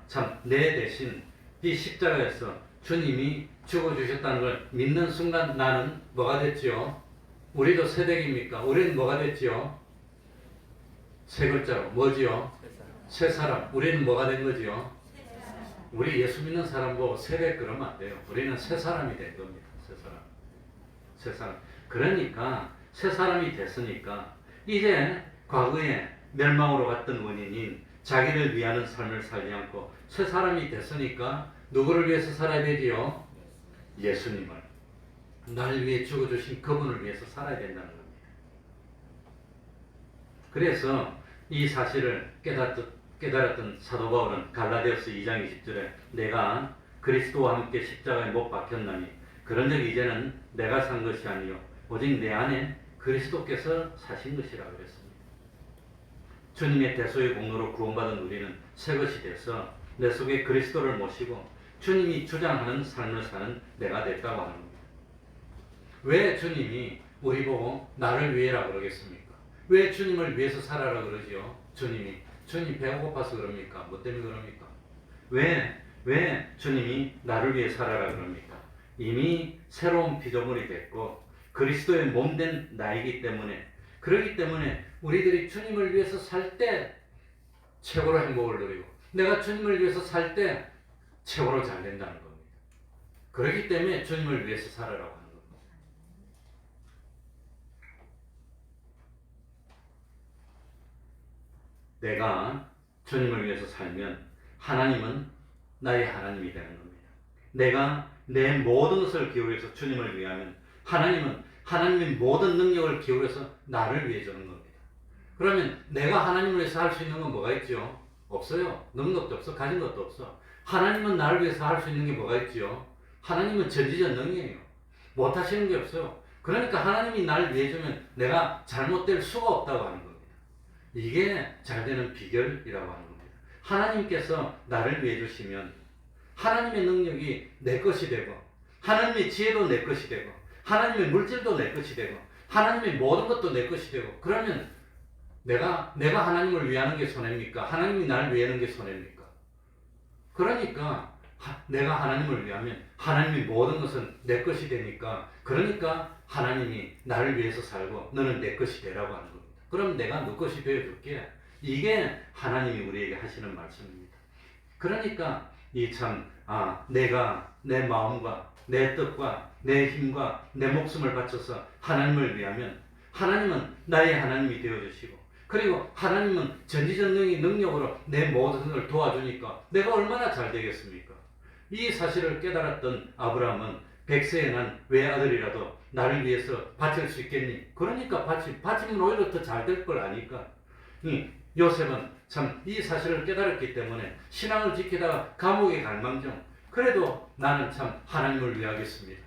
참 내 대신 이 십자가에서 주님이 죽어주셨다는 걸 믿는 순간 나는 뭐가 됐지요? 우리도 새댁입니까? 우리는 뭐가 됐지요? 세 글자로 뭐지요? 새 사람. 우리는 뭐가 된 거지요? 우리 예수 믿는 사람 보고 세대 그러면 안 돼요. 우리는 새 사람이 된 겁니다. 새 사람. 새 사람. 그러니까 새 사람이 됐으니까 이제 과거에 멸망으로 갔던 원인인 자기를 위하는 삶을 살지 않고 새 사람이 됐으니까 누구를 위해서 살아야 되지요? 예수님을. 날 위해 죽어주신 그분을 위해서 살아야 된다는 겁니다. 그래서 이 사실을 깨달았던 사도 바울은 갈라디아서 2장 20절에 내가 그리스도와 함께 십자가에 못 박혔나니 그런즉 이제는 내가 산 것이 아니요 오직 내 안에 그리스도께서 사신 것이라 그랬습니다. 주님의 대속의 공로로 구원받은 우리는 새 것이 돼서 내 속에 그리스도를 모시고 주님이 주장하는 삶을 사는 내가 됐다고 하는 겁니다. 왜 주님이 우리 보고 나를 위해라 그러겠습니까? 왜 주님을 위해서 살아라 그러지요? 주님 배가 고파서 그럽니까? 뭐 때문에 그럽니까? 왜 주님이 나를 위해 살아라 그럽니까? 이미 새로운 피조물이 됐고 그리스도의 몸된 나이기 때문에 그렇기 때문에 우리들이 주님을 위해서 살 때 최고로 행복을 누리고 내가 주님을 위해서 살 때 최고로 잘 된다는 겁니다. 그렇기 때문에 주님을 위해서 살아라고 하는 겁니다. 내가 주님을 위해서 살면 하나님은 나의 하나님이 되는 겁니다. 내가 내 모든 것을 기울여서 주님을 위하면 하나님은 하나님의 모든 능력을 기울여서 나를 위해 주는 겁니다. 그러면 내가 하나님을 위해서 할 수 있는 건 뭐가 있죠? 없어요. 능력도 없어. 가진 것도 없어. 하나님은 나를 위해서 할 수 있는 게 뭐가 있죠? 하나님은 전지전능이에요. 못 하시는 게 없어요. 그러니까 하나님이 나를 위해 주면 내가 잘못될 수가 없다고 하는 겁니다. 이게 잘 되는 비결이라고 하는 겁니다. 하나님께서 나를 위해 주시면 하나님의 능력이 내 것이 되고 하나님의 지혜도 내 것이 되고 하나님의 물질도 내 것이 되고 하나님의 모든 것도 내 것이 되고 그러면 내가 하나님을 위하는 게 손해입니까? 하나님이 나를 위하는 게 손해입니까? 그러니까 내가 하나님을 위하면 하나님의 모든 것은 내 것이 되니까 그러니까 하나님이 나를 위해서 살고 너는 내 것이 되라고 하는 겁니다. 그럼 내가 너 것이 되어줄게. 이게 하나님이 우리에게 하시는 말씀입니다. 그러니까 내가 내 마음과 내 뜻과 내 힘과 내 목숨을 바쳐서 하나님을 위하면 하나님은 나의 하나님이 되어주시고 그리고 하나님은 전지전능의 능력으로 내 모든 것을 도와주니까 내가 얼마나 잘 되겠습니까? 이 사실을 깨달았던 아브라함은 100세에 난 외아들이라도 나를 위해서 바칠 수 있겠니? 그러니까 바치면 오히려 더 잘 될 걸 아니까. 요셉은 참 이 사실을 깨달았기 때문에 신앙을 지키다가 감옥에 갈망정 그래도 나는 참 하나님을 위하겠습니다.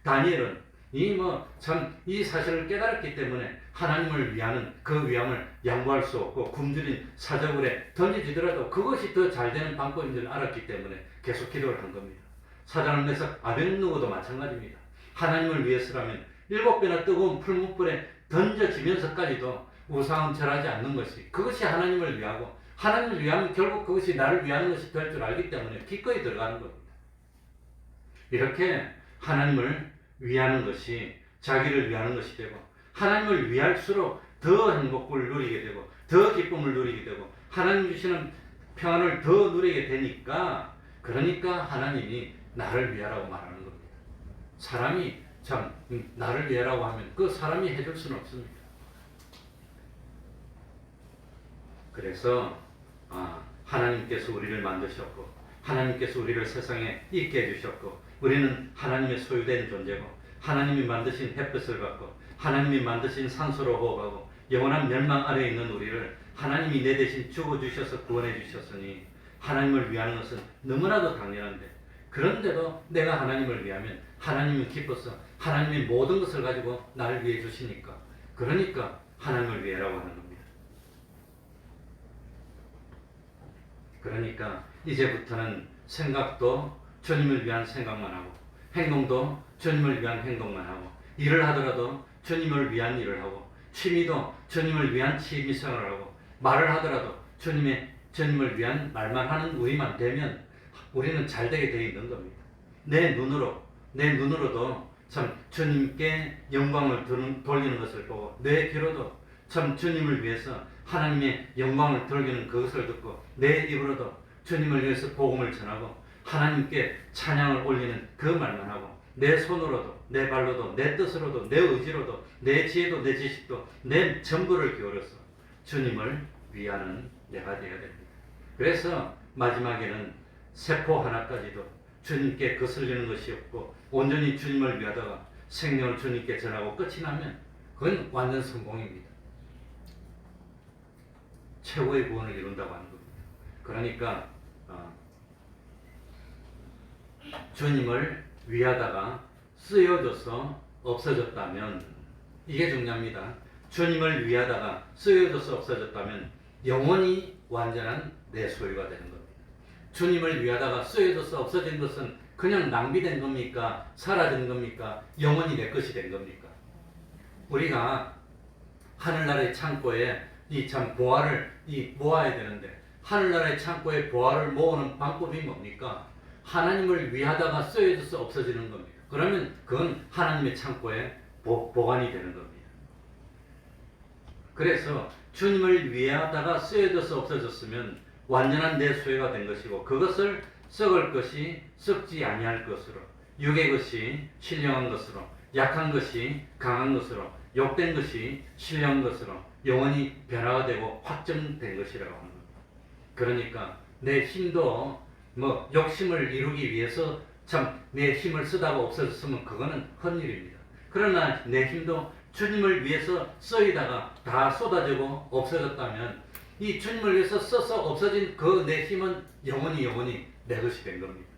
다니엘은 이 사실을 깨달았기 때문에 하나님을 위하는 그 위함을 양보할 수 없고 굶주린 사자굴에 던져지더라도 그것이 더 잘 되는 방법인 줄 알았기 때문에 계속 기도를 한 겁니다. 사장을 내서 아벤누고도 마찬가지입니다. 하나님을 위해서라면 7배나 뜨거운 풀무불에 던져지면서까지도 우상은 절하지 않는 것이 그것이 하나님을 위하고 하나님을 위하면 결국 그것이 나를 위하는 것이 될 줄 알기 때문에 기꺼이 들어가는 겁니다. 이렇게 하나님을 위하는 것이 자기를 위하는 것이 되고 하나님을 위할수록 더 행복을 누리게 되고 더 기쁨을 누리게 되고 하나님 주시는 평안을 더 누리게 되니까 그러니까 하나님이 나를 위하라고 말하는 겁니다. 사람이 참 나를 위하라고 하면 그 사람이 해줄 수는 없습니다. 그래서 하나님께서 우리를 만드셨고 하나님께서 우리를 세상에 있게 해주셨고 우리는 하나님의 소유된 존재고 하나님이 만드신 햇볕을 받고 하나님이 만드신 산소로 호흡하고 영원한 멸망 아래에 있는 우리를 하나님이 내 대신 죽어주셔서 구원해 주셨으니 하나님을 위하는 것은 너무나도 당연한데 그런데도 내가 하나님을 위하면 하나님은 기뻐서 하나님의 모든 것을 가지고 나를 위해 주시니까 그러니까 하나님을 위하라고 하는 겁니다. 그러니까 이제부터는 생각도 주님을 위한 생각만 하고 행동도 주님을 위한 행동만 하고 일을 하더라도 주님을 위한 일을 하고 취미도 주님을 위한 취미생활을 하고 말을 하더라도 주님을 위한 말만 하는 우리만 되면 우리는 잘 되게 되어 있는 겁니다. 내 눈으로도 참 주님께 영광을 돌리는 것을 보고 내 귀로도 참 주님을 위해서 하나님의 영광을 돌리는 그것을 듣고 내 입으로도 주님을 위해서 복음을 전하고 하나님께 찬양을 올리는 그 말만 하고 내 손으로도 내 발로도 내 뜻으로도 내 의지로도 내 지혜도 내 지식도 내 전부를 기울여서 주님을 위하는 내가 되어야 됩니다. 그래서 마지막에는 세포 하나까지도 주님께 거슬리는 것이 없고 온전히 주님을 위하다가 생명을 주님께 전하고 끝이 나면 그건 완전 성공입니다. 최고의 구원을 이룬다고 하는 겁니다. 그러니까 주님을 위하다가 쓰여져서 없어졌다면 이게 중요합니다. 주님을 위하다가 쓰여져서 없어졌다면 영원히 완전한 내 소유가 되는 겁니다. 주님을 위하다가 쓰여져서 없어진 것은 그냥 낭비된 겁니까? 사라진 겁니까? 영원히 내 것이 된 겁니까? 우리가 하늘나라의 창고에 이 참 보화를 모아야 되는데 하늘나라의 창고에 보화를 모으는 방법이 뭡니까? 하나님을 위하다가 쓰여져서 없어지는 겁니다. 그러면 그건 하나님의 창고에 보관이 되는 겁니다. 그래서 주님을 위하다가 쓰여져서 없어졌으면 완전한 내 소유가 된 것이고 그것을 썩을 것이 썩지 아니할 것으로 육의 것이 신령한 것으로 약한 것이 강한 것으로 욕된 것이 신령한 것으로 영원히 변화가 되고 확정된 것이라고 하는 겁니다. 그러니까 내 힘도 욕심을 이루기 위해서 참 내 힘을 쓰다가 없어졌으면 그거는 헛일입니다. 그러나 내 힘도 주님을 위해서 쓰이다가 다 쏟아지고 없어졌다면 이 주님을 위해서 써서 없어진 그 내 힘은 영원히 내 것이 된 겁니다.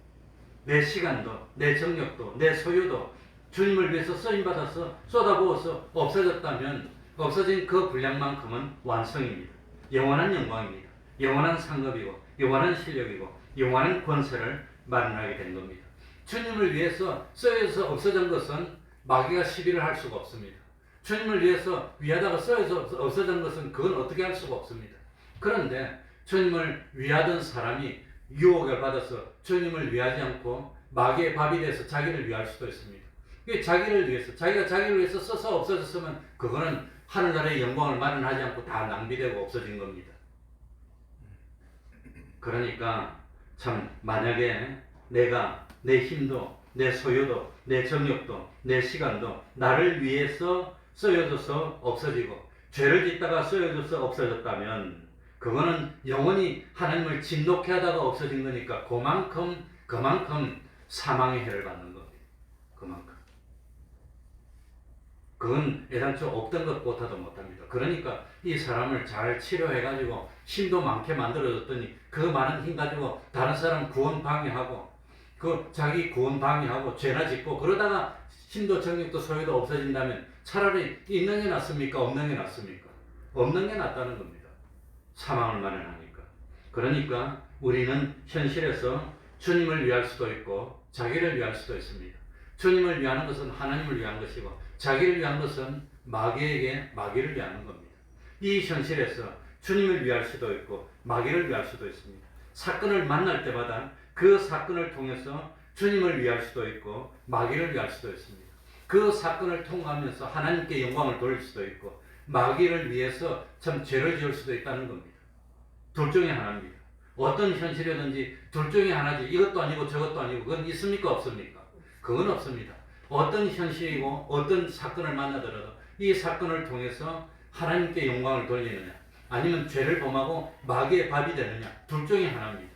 내 시간도 내 정력도 내 소유도 주님을 위해서 쓰임받아서 쏟아부어서 없어졌다면 없어진 그 분량만큼은 완성입니다. 영원한 영광입니다. 영원한 상급이고 영원한 실력이고 영원한 권세를 마련하게 된 겁니다. 주님을 위해서 쓰여서 없어진 것은 마귀가 시비를 할 수가 없습니다. 주님을 위해서 위하다가 쓰여서 없어진 것은 그건 어떻게 할 수가 없습니다. 그런데 주님을 위하던 사람이 유혹을 받아서 주님을 위하지 않고 마귀의 밥이 돼서 자기를 위할 수도 있습니다. 자기를 위해서 자기가 자기를 위해서 써서 없어졌으면 그거는 하늘나라의 영광을 마련하지 않고 다 낭비되고 없어진 겁니다. 그러니까 참 만약에 내가 내 힘도 내 소유도 내 정력도 내 시간도 나를 위해서 쓰여져서 없어지고 죄를 짓다가 쓰여져서 없어졌다면 그거는 영원히 하나님을 진노케 하다가 없어진 거니까 그만큼 사망의 해를 받는 겁니다. 그만큼. 그건 애당초 없던 것보다도 못합니다. 그러니까 이 사람을 잘 치료해가지고 힘도 많게 만들어줬더니 그 많은 힘 가지고 다른 사람 구원 방해하고 그 자기 구원 방해하고 죄나 짓고 그러다가 힘도 정력도 소유도 없어진다면 차라리 있는 게 낫습니까? 없는 게 낫습니까? 없는 게 낫다는 겁니다. 사망을 마련하니까. 그러니까 우리는 현실에서 주님을 위할 수도 있고 자기를 위할 수도 있습니다. 주님을 위하는 것은 하나님을 위한 것이고 자기를 위한 것은 마귀에게 마귀를 위하는 겁니다. 이 현실에서 주님을 위할 수도 있고 마귀를 위할 수도 있습니다. 사건을 만날 때마다 그 사건을 통해서 주님을 위할 수도 있고 마귀를 위할 수도 있습니다. 그 사건을 통하면서 하나님께 영광을 돌릴 수도 있고 마귀를 위해서 참 죄를 지을 수도 있다는 겁니다. 둘 중에 하나입니다. 어떤 현실이든지 둘 중에 하나지 이것도 아니고 저것도 아니고 그건 있습니까? 없습니까? 그건 없습니다. 어떤 현실이고 어떤 사건을 만나더라도 이 사건을 통해서 하나님께 영광을 돌리느냐 아니면 죄를 범하고 마귀의 밥이 되느냐 둘 중에 하나입니다.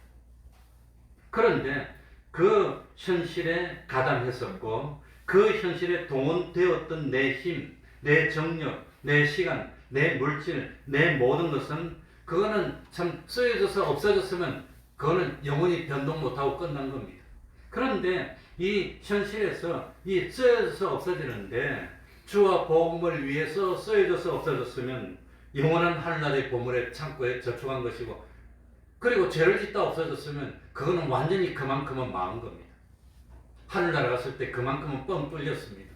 그런데 그 현실에 가담했었고 그 현실에 동원되었던 내 힘, 내 정력, 내 시간, 내 물질, 내 모든 것은 그거는 참 쓰여져서 없어졌으면 그거는 영원히 변동 못하고 끝난 겁니다. 그런데 이 현실에서 이 쓰여져서 없어지는데 주와 복음을 위해서 쓰여져서 없어졌으면 영원한 하늘나라의 보물의 창고에 저축한 것이고 그리고 죄를 짓다 없어졌으면 그거는 완전히 그만큼은 망한 겁니다. 하늘나라 갔을 때 그만큼은 뻥 뚫렸습니다.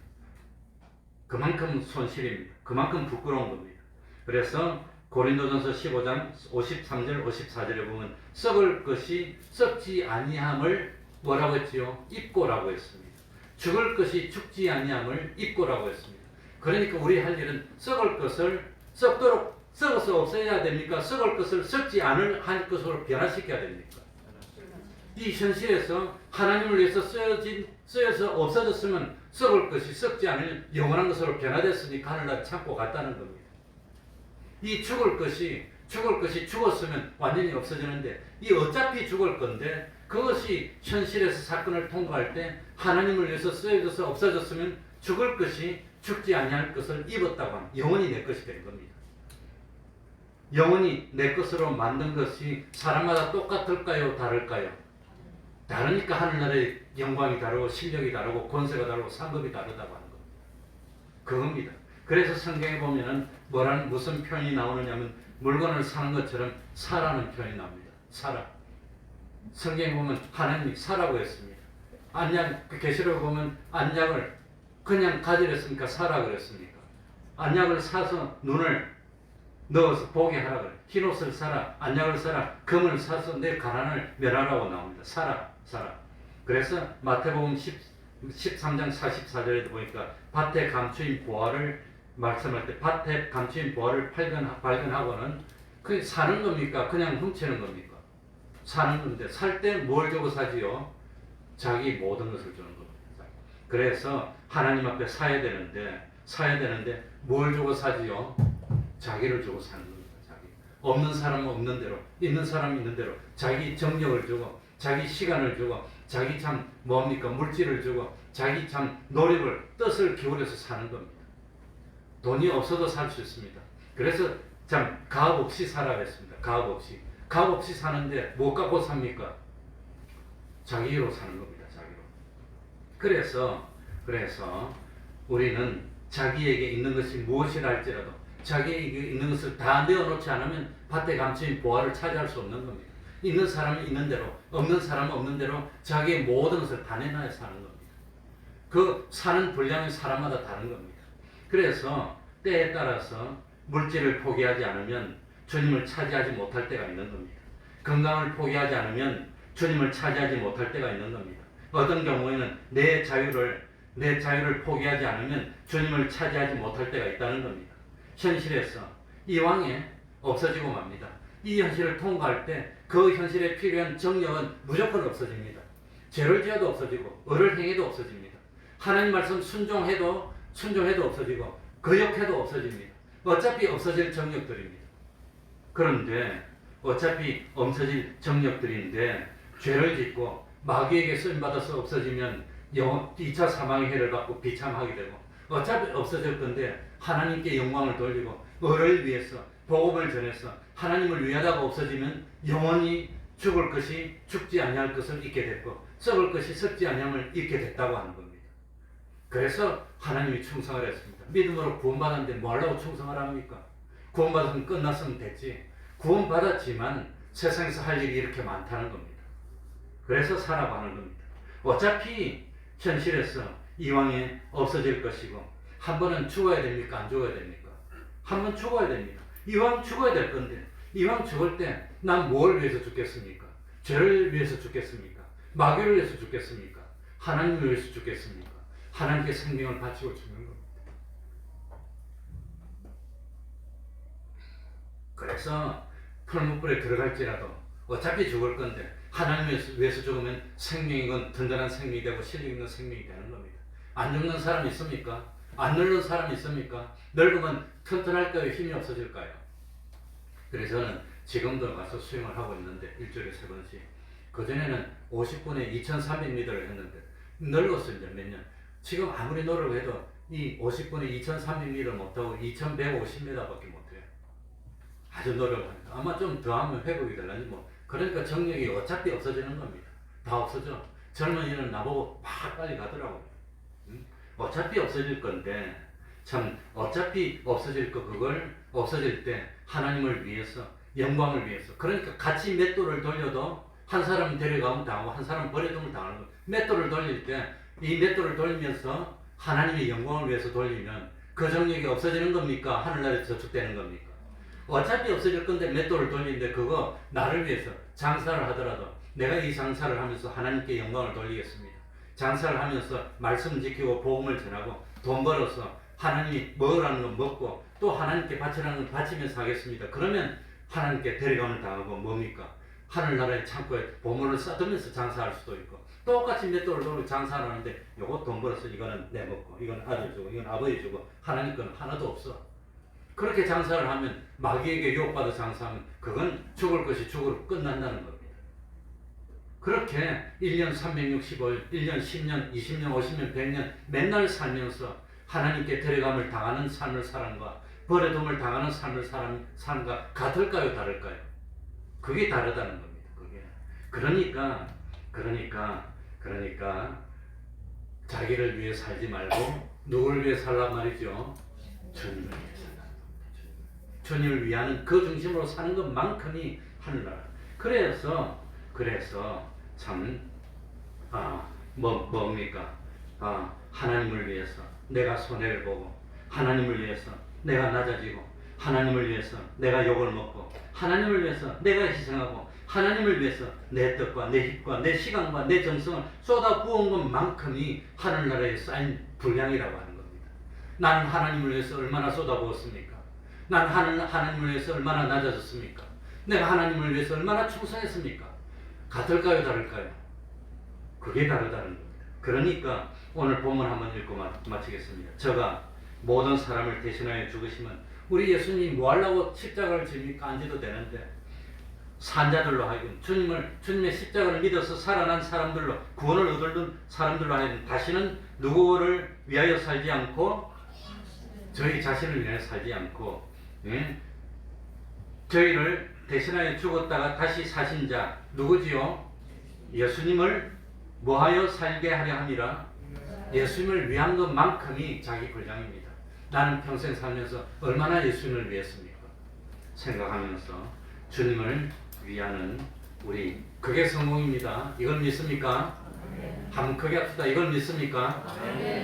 그만큼 손실입니다. 그만큼 부끄러운 겁니다. 그래서 고린도전서 15장 53절 54절에 보면 썩을 것이 썩지 아니함을 뭐라고 했지요? 입고라고 했습니다. 죽을 것이 죽지 아니함을 입고라고 했습니다. 그러니까 우리 할 일은 썩을 것을 썩도록 썩어서 없애야 됩니까? 썩을 것을 썩지 않을 할 것으로 변화시켜야 됩니까? 이 현실에서 하나님을 위해서 쓰여서 없어졌으면 썩을 것이 썩지 않을 영원한 것으로 변화됐으니까 하늘나라 참고 갔다는 겁니다. 이 죽을 것이 죽었으면 완전히 없어지는데 이 어차피 죽을 건데 그것이 현실에서 사건을 통과할 때 하나님을 위해서 쓰여져서 없어졌으면 죽을 것이 죽지 아니할 것을 입었다고 하면 영원히 내 것이 된 겁니다. 영원히 내 것으로 만든 것이 사람마다 똑같을까요? 다를까요? 다르니까 하늘나라의 영광이 다르고 실력이 다르고 권세가 다르고 상급이 다르다고 하는 겁니다. 그겁니다. 그래서 성경에 보면은 무슨 표현이 나오느냐면 물건을 사는 것처럼 사라는 표현이 나옵니다. 사라. 성경에 보면 하나님이 사라고 했습니다. 계시록에 보면 안약을 그냥 가지랬으니까 사라 그랬습니까? 안약을 사서 눈을 넣어서 보게 하라 그래. 흰옷을 사라, 안약을 사라, 금을 사서 내 가난을 멸하라고 나옵니다. 사라. 그래서 마태복음 13장 44절에도 보니까 밭에 감추인 보화를 말씀할 때 밭에 감추인 보화를 발견하고는 그게 사는 겁니까? 그냥 훔치는 겁니까? 사는 건데 살 때 뭘 주고 사지요? 자기 모든 것을 주는 겁니다. 그래서 하나님 앞에 사야 되는데 뭘 주고 사지요? 자기를 주고 사는 겁니다. 자기. 없는 사람은 없는 대로, 있는 사람은 있는 대로 자기 정력을 주고 자기 시간을 주고 자기 참 물질을 주고 자기 참 노력을 뜻을 기울여서 사는 겁니다. 돈이 없어도 살 수 있습니다. 그래서 참 가업 없이 살아야 했습니다. 가업 없이 사는데 뭐 갖고 삽니까? 자기로 사는 겁니다. 자기로. 그래서 우리는 자기에게 있는 것이 무엇이라 할지라도 자기에게 있는 것을 다 내어놓지 않으면 밭에 감추인 보화를 차지할 수 없는 겁니다. 있는 사람은 있는 대로, 없는 사람은 없는 대로 자기의 모든 것을 다 내놔야 사는 겁니다. 그 사는 분량이 사람마다 다른 겁니다. 그래서 때에 따라서 물질을 포기하지 않으면 주님을 차지하지 못할 때가 있는 겁니다. 건강을 포기하지 않으면 주님을 차지하지 못할 때가 있는 겁니다. 어떤 경우에는 내 자유를 포기하지 않으면 주님을 차지하지 못할 때가 있다는 겁니다. 현실에서 이왕에 없어지고 맙니다. 이 현실을 통과할 때 그 현실에 필요한 정력은 무조건 없어집니다. 죄를 지어도 없어지고 을을 행해도 없어집니다. 하나님 말씀 순종해도 없어지고 거역해도 없어집니다. 어차피 없어질 정력들입니다. 그런데 어차피 없어질 정력들인데 죄를 짓고 마귀에게 쓰임받아서 없어지면 2차 사망의 해를 받고 비참하게 되고 어차피 없어질 건데 하나님께 영광을 돌리고 을을 위해서 복음을 전해서 하나님을 위하다가 없어지면 영원히 죽을 것이 죽지 아니할 것을 잊게 됐고 썩을 것이 썩지 아니함을 잊게 됐다고 하는 겁니다. 그래서 하나님이 충성을 했습니다. 믿음으로 구원받았는데 뭐 하려고 충성을 합니까? 구원받았으면 끝났으면 됐지. 구원받았지만 세상에서 할 일이 이렇게 많다는 겁니다. 그래서 살아가는 겁니다. 어차피 현실에서 이왕에 없어질 것이고 한 번은 죽어야 됩니까? 안 죽어야 됩니까? 한 번 죽어야 됩니다. 이왕 죽어야 될 건데 이왕 죽을 때 난 뭘 위해서 죽겠습니까? 죄를 위해서 죽겠습니까? 마귀를 위해서 죽겠습니까? 하나님을 위해서 죽겠습니까? 하나님께 생명을 바치고 죽는 겁니다. 그래서 풀무불에 들어갈지라도 어차피 죽을 건데 하나님을 위해서 죽으면 생명이건 든든한 생명이 되고 실력 있는 생명이 되는 겁니다. 안 죽는 사람 있습니까? 안 늙는 사람 있습니까? 늙으면 튼튼할까요? 힘이 없어질까요? 그래서 저는 지금도 가서 수영을 하고 있는데 일주일에 3번씩 그전에는 50분에 2300m를 했는데 늙었어요. 이제 몇 년. 지금 아무리 노력을 해도 이 50분에 2300m 못하고 2150m밖에 못해요. 아주 노력을 하니까 아마 좀 더 하면 회복이 될라니 뭐. 그러니까 정력이 어차피 없어지는 겁니다. 다 없어져. 젊은이는 나보고 막 빨리 가더라고요. 어차피 없어질 건데 참 어차피 없어질 거 그걸 없어질 때 하나님을 위해서 영광을 위해서 그러니까 같이 맷돌을 돌려도 한 사람 데려가면 당하고 한 사람 버려두면 당하는 거예요. 맷돌을 돌릴 때 이 맷돌을 돌리면서 하나님의 영광을 위해서 돌리면 그 정력이 없어지는 겁니까? 하늘나라에 저축되는 겁니까? 어차피 없어질 건데 맷돌을 돌리는데 그거 나를 위해서 장사를 하더라도 내가 이 장사를 하면서 하나님께 영광을 돌리겠습니다. 장사를 하면서 말씀 지키고 복음을 전하고 돈 벌어서 하나님이 먹으라는 건 먹고 또 하나님께 바치라는 건 바치면서 하겠습니다. 그러면 하나님께 데려감을 당하고 뭡니까? 하늘나라의 창고에 보물을 쌓으면서 장사할 수도 있고 똑같이 맷돌을 돌고 장사를 하는데 요거 돈 벌어서 이거는 내 먹고 이건 아들 주고 이건 아버지 주고 하나님 건 하나도 없어. 그렇게 장사를 하면 마귀에게 유혹받아 장사하면 그건 죽을 것이 죽으로 끝난다는 겁니다. 그렇게 1년 365일, 1년 10년, 20년, 50년, 100년 맨날 살면서 하나님께 데려감을 당하는 삶을 사람과 버려둠을 당하는 삶을 사는 삶과 같을까요? 다를까요? 그게 다르다는 겁니다. 그게. 그러니까 자기를 위해 살지 말고 누구를 위해 살란 말이죠? 주님을 위해 살라는 겁니다. 주님을 위하는 그 중심으로 사는 것만큼이 하늘나라. 그래서 참 뭡니까? 하나님을 위해서 내가 손해를 보고 하나님을 위해서 내가 낮아지고 하나님을 위해서 내가 욕을 먹고 하나님을 위해서 내가 희생하고 하나님을 위해서 내 뜻과 내 힘과 내 시간과 내 정성을 쏟아 부은 것만큼이 하늘나라에 쌓인 분량이라고 하는 겁니다. 나는 하나님을 위해서 얼마나 쏟아부었습니까? 나는 하나님을 위해서 얼마나 낮아졌습니까? 내가 하나님을 위해서 얼마나 충성했습니까? 같을까요? 다를까요? 그게 다르다는 겁니다. 그러니까 오늘 본문 한번 읽고 마치겠습니다. 저가 모든 사람을 대신하여 죽으시면 우리 예수님이 뭐 하려고 십자가를 집니까? 안 지도 되는데 산자들로 하여금 주님의 십자가를 믿어서 살아난 사람들로 구원을 얻은 사람들로 하여금 다시는 누구를 위하여 살지 않고 저희 자신을 위하여 살지 않고 저희를 대신하여 죽었다가 다시 사신 자 누구지요? 예수님을 뭐하여 살게 하려 함이라? 예수님을 위한 것만큼이 자기 분량입니다. 나는 평생 살면서 얼마나 예수님을 위했습니까? 생각하면서 주님을 위하는 우리 그게 성공입니다. 이걸 믿습니까? 한번 크게 합시다. 이걸 믿습니까?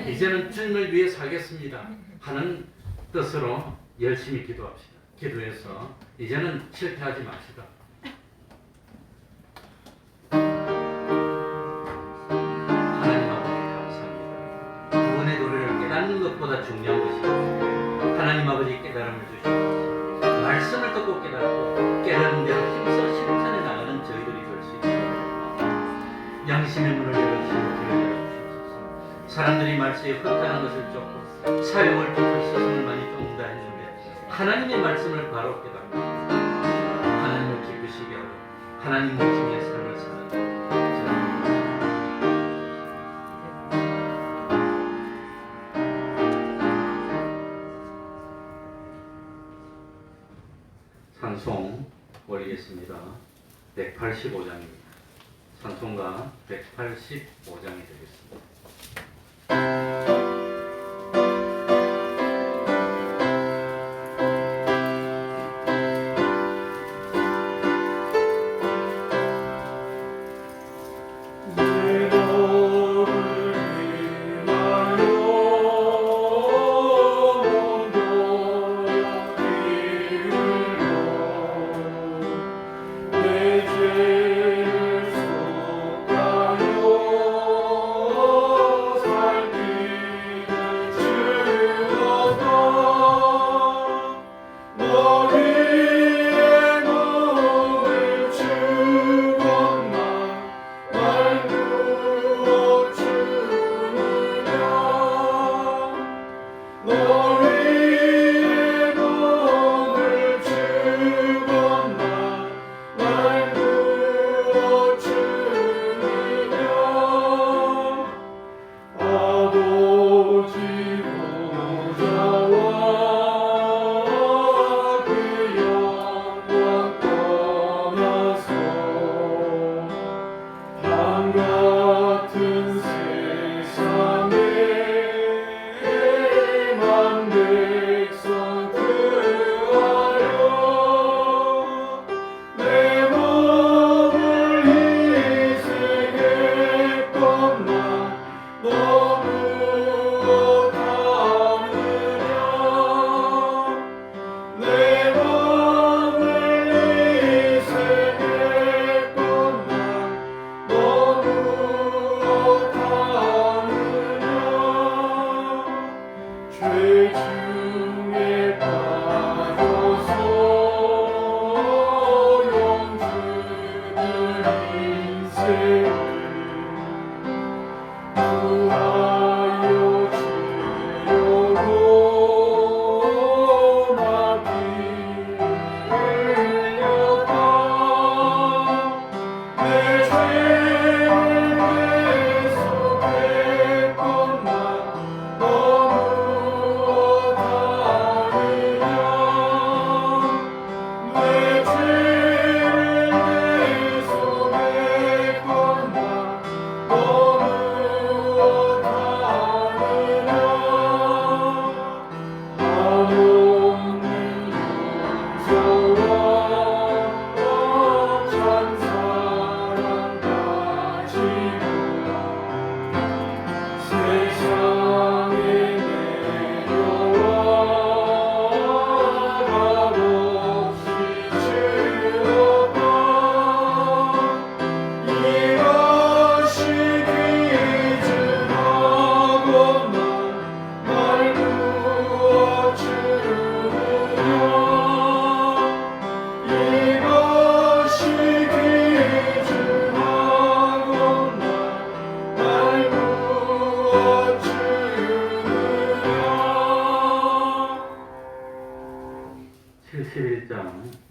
이제는 주님을 위해 살겠습니다 하는 뜻으로 열심히 기도합시다. 기도해서 이제는 실패하지 맙시다. 하나님 아버지 감사합니다. 구원의 노래를 깨닫는 것보다 중요한 것이 하나님 아버지 깨달음을 주시고 말씀을 듣고 깨닫고 깨달은 대로 힘써 실천해 나가는 저희들이 될 수 있도록 양심의 문을 열어주시고 길을 열어주시옵소서. 사람들이 말씀에 헛다는 것을 쫓고 사용을 쫓을 스승을 많이 쫓는다 했는데 하나님의 말씀을 바로 깨닫고 하나님을 기쁘시게 하고 하나님 중심의 삶을 사는 찬송 올리겠습니다. 185장입니다. 찬송가 185장이 되겠습니다.
내 죄를 속하여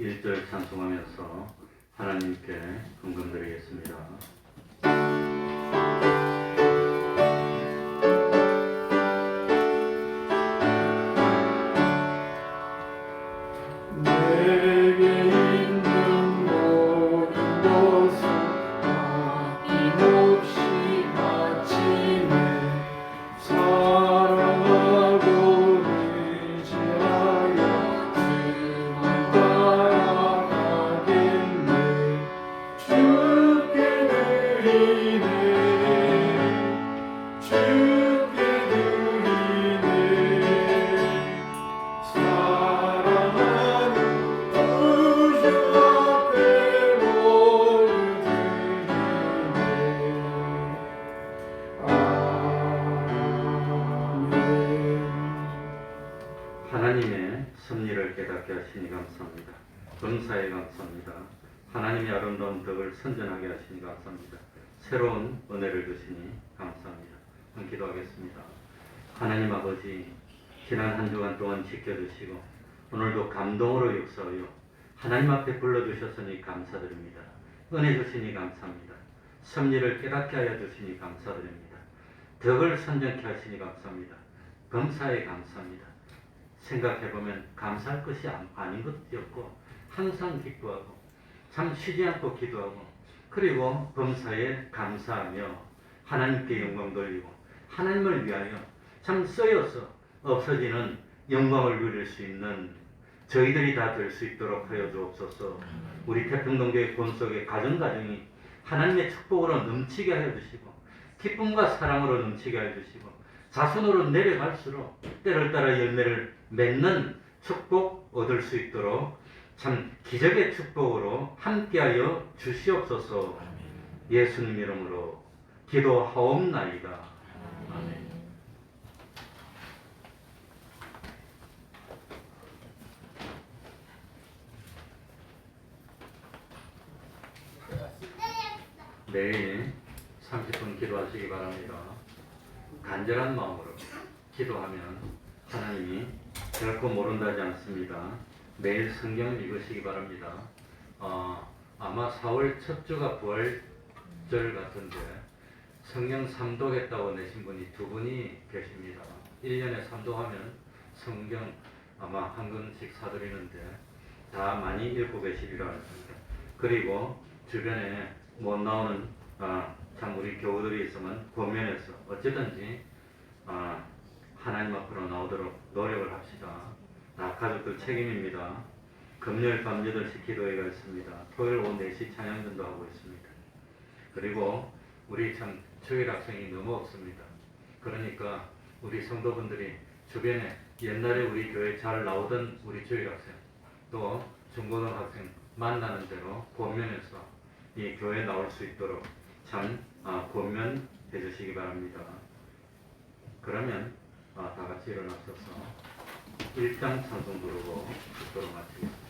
1절 찬송하면서 하나님께 헌금드리겠습니다.
내게 있는 모든 것을 아낌없이 바치네 사랑하고 의지하여 주만 따라가겠네 주께 드리네 주께 드리네 사랑하는 구주 앞에 모두 드리네. 아멘.
하나님의 섭리를 깨닫게 하시니 감사합니다. 범사에 감사합니다. 하나님의 아름다운 덕을 선전하게 하시니 감사합니다. 새로운 은혜를 주시니 감사합니다. 한번 기도하겠습니다. 하나님 아버지, 지난 한 주간 동안 지켜주시고 오늘도 감동으로 역사하여 하나님 앞에 불러주셨으니 감사드립니다. 은혜 주시니 감사합니다. 섭리를 깨닫게 하여 주시니 감사드립니다. 덕을 선전케 하시니 감사합니다. 범사에 감사합니다. 생각해보면 감사할 것이 아닌 것이 없고 항상 기뻐하고 참 쉬지 않고 기도하고 그리고 범사에 감사하며 하나님께 영광 돌리고 하나님을 위하여 참 쓰여서 없어지는 영광을 누릴 수 있는 저희들이 다 될 수 있도록 하여 주옵소서. 우리 태평동교회 본속의 가정가정이 하나님의 축복으로 넘치게 하여 주시고 기쁨과 사랑으로 넘치게 하여 주시고 자손으로 내려갈수록 때를 따라 열매를 맺는 축복 얻을 수 있도록 참 기적의 축복으로 함께하여 주시옵소서. 예수님 이름으로 기도하옵나이다. 아멘. 매일 30분 기도하시기 바랍니다. 간절한 마음으로 기도하면 하나님이 결코 모른다지 않습니다. 매일 성경을 읽으시기 바랍니다. 아마 4월 첫 주가 부활절 같은데 성경 3독했다고 내신 분이 2분이 계십니다. 1년에 3독하면 성경 아마 한 권씩 사드리는데 다 많이 읽고 계시리라 합니다. 그리고 주변에 못 나오는 참 우리 교우들이 있으면 권면해서 어쨌든지 하나님 앞으로 나오도록 노력을 합시다. 가족들 책임입니다. 금요일 밤 8시 기도회가 있습니다. 토요일 오후 4시 찬양전도 하고 있습니다. 그리고 우리 참 주일 학생이 너무 없습니다. 그러니까 우리 성도분들이 주변에 옛날에 우리 교회 잘 나오던 우리 주일 학생 또 중고등학생 만나는 대로 권면해서 이 교회에 나올 수 있도록 참 권면해 주시기 바랍니다. 그러면 다 같이 일어나셔서 1장 찬송 부르고 기도로 마치겠습니다.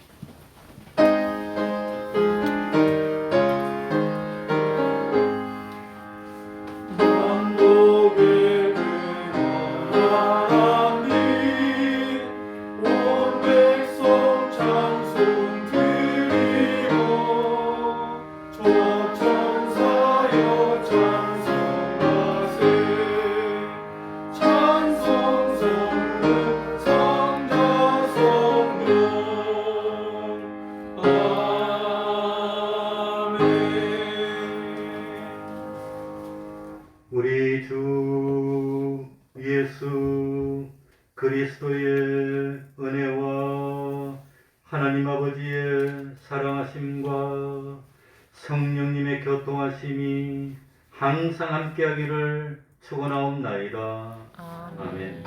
만복의 하나님 온 백성 찬송 드리고 천사여 찬송하세 찬송 성문 성자 성령 아멘.
우리 주 예수 그리스도의 은혜와 하나님 아버지의 사랑하심과 성령님의 교통하심이 항상 함께하기를 축원하옵나이다. 아멘.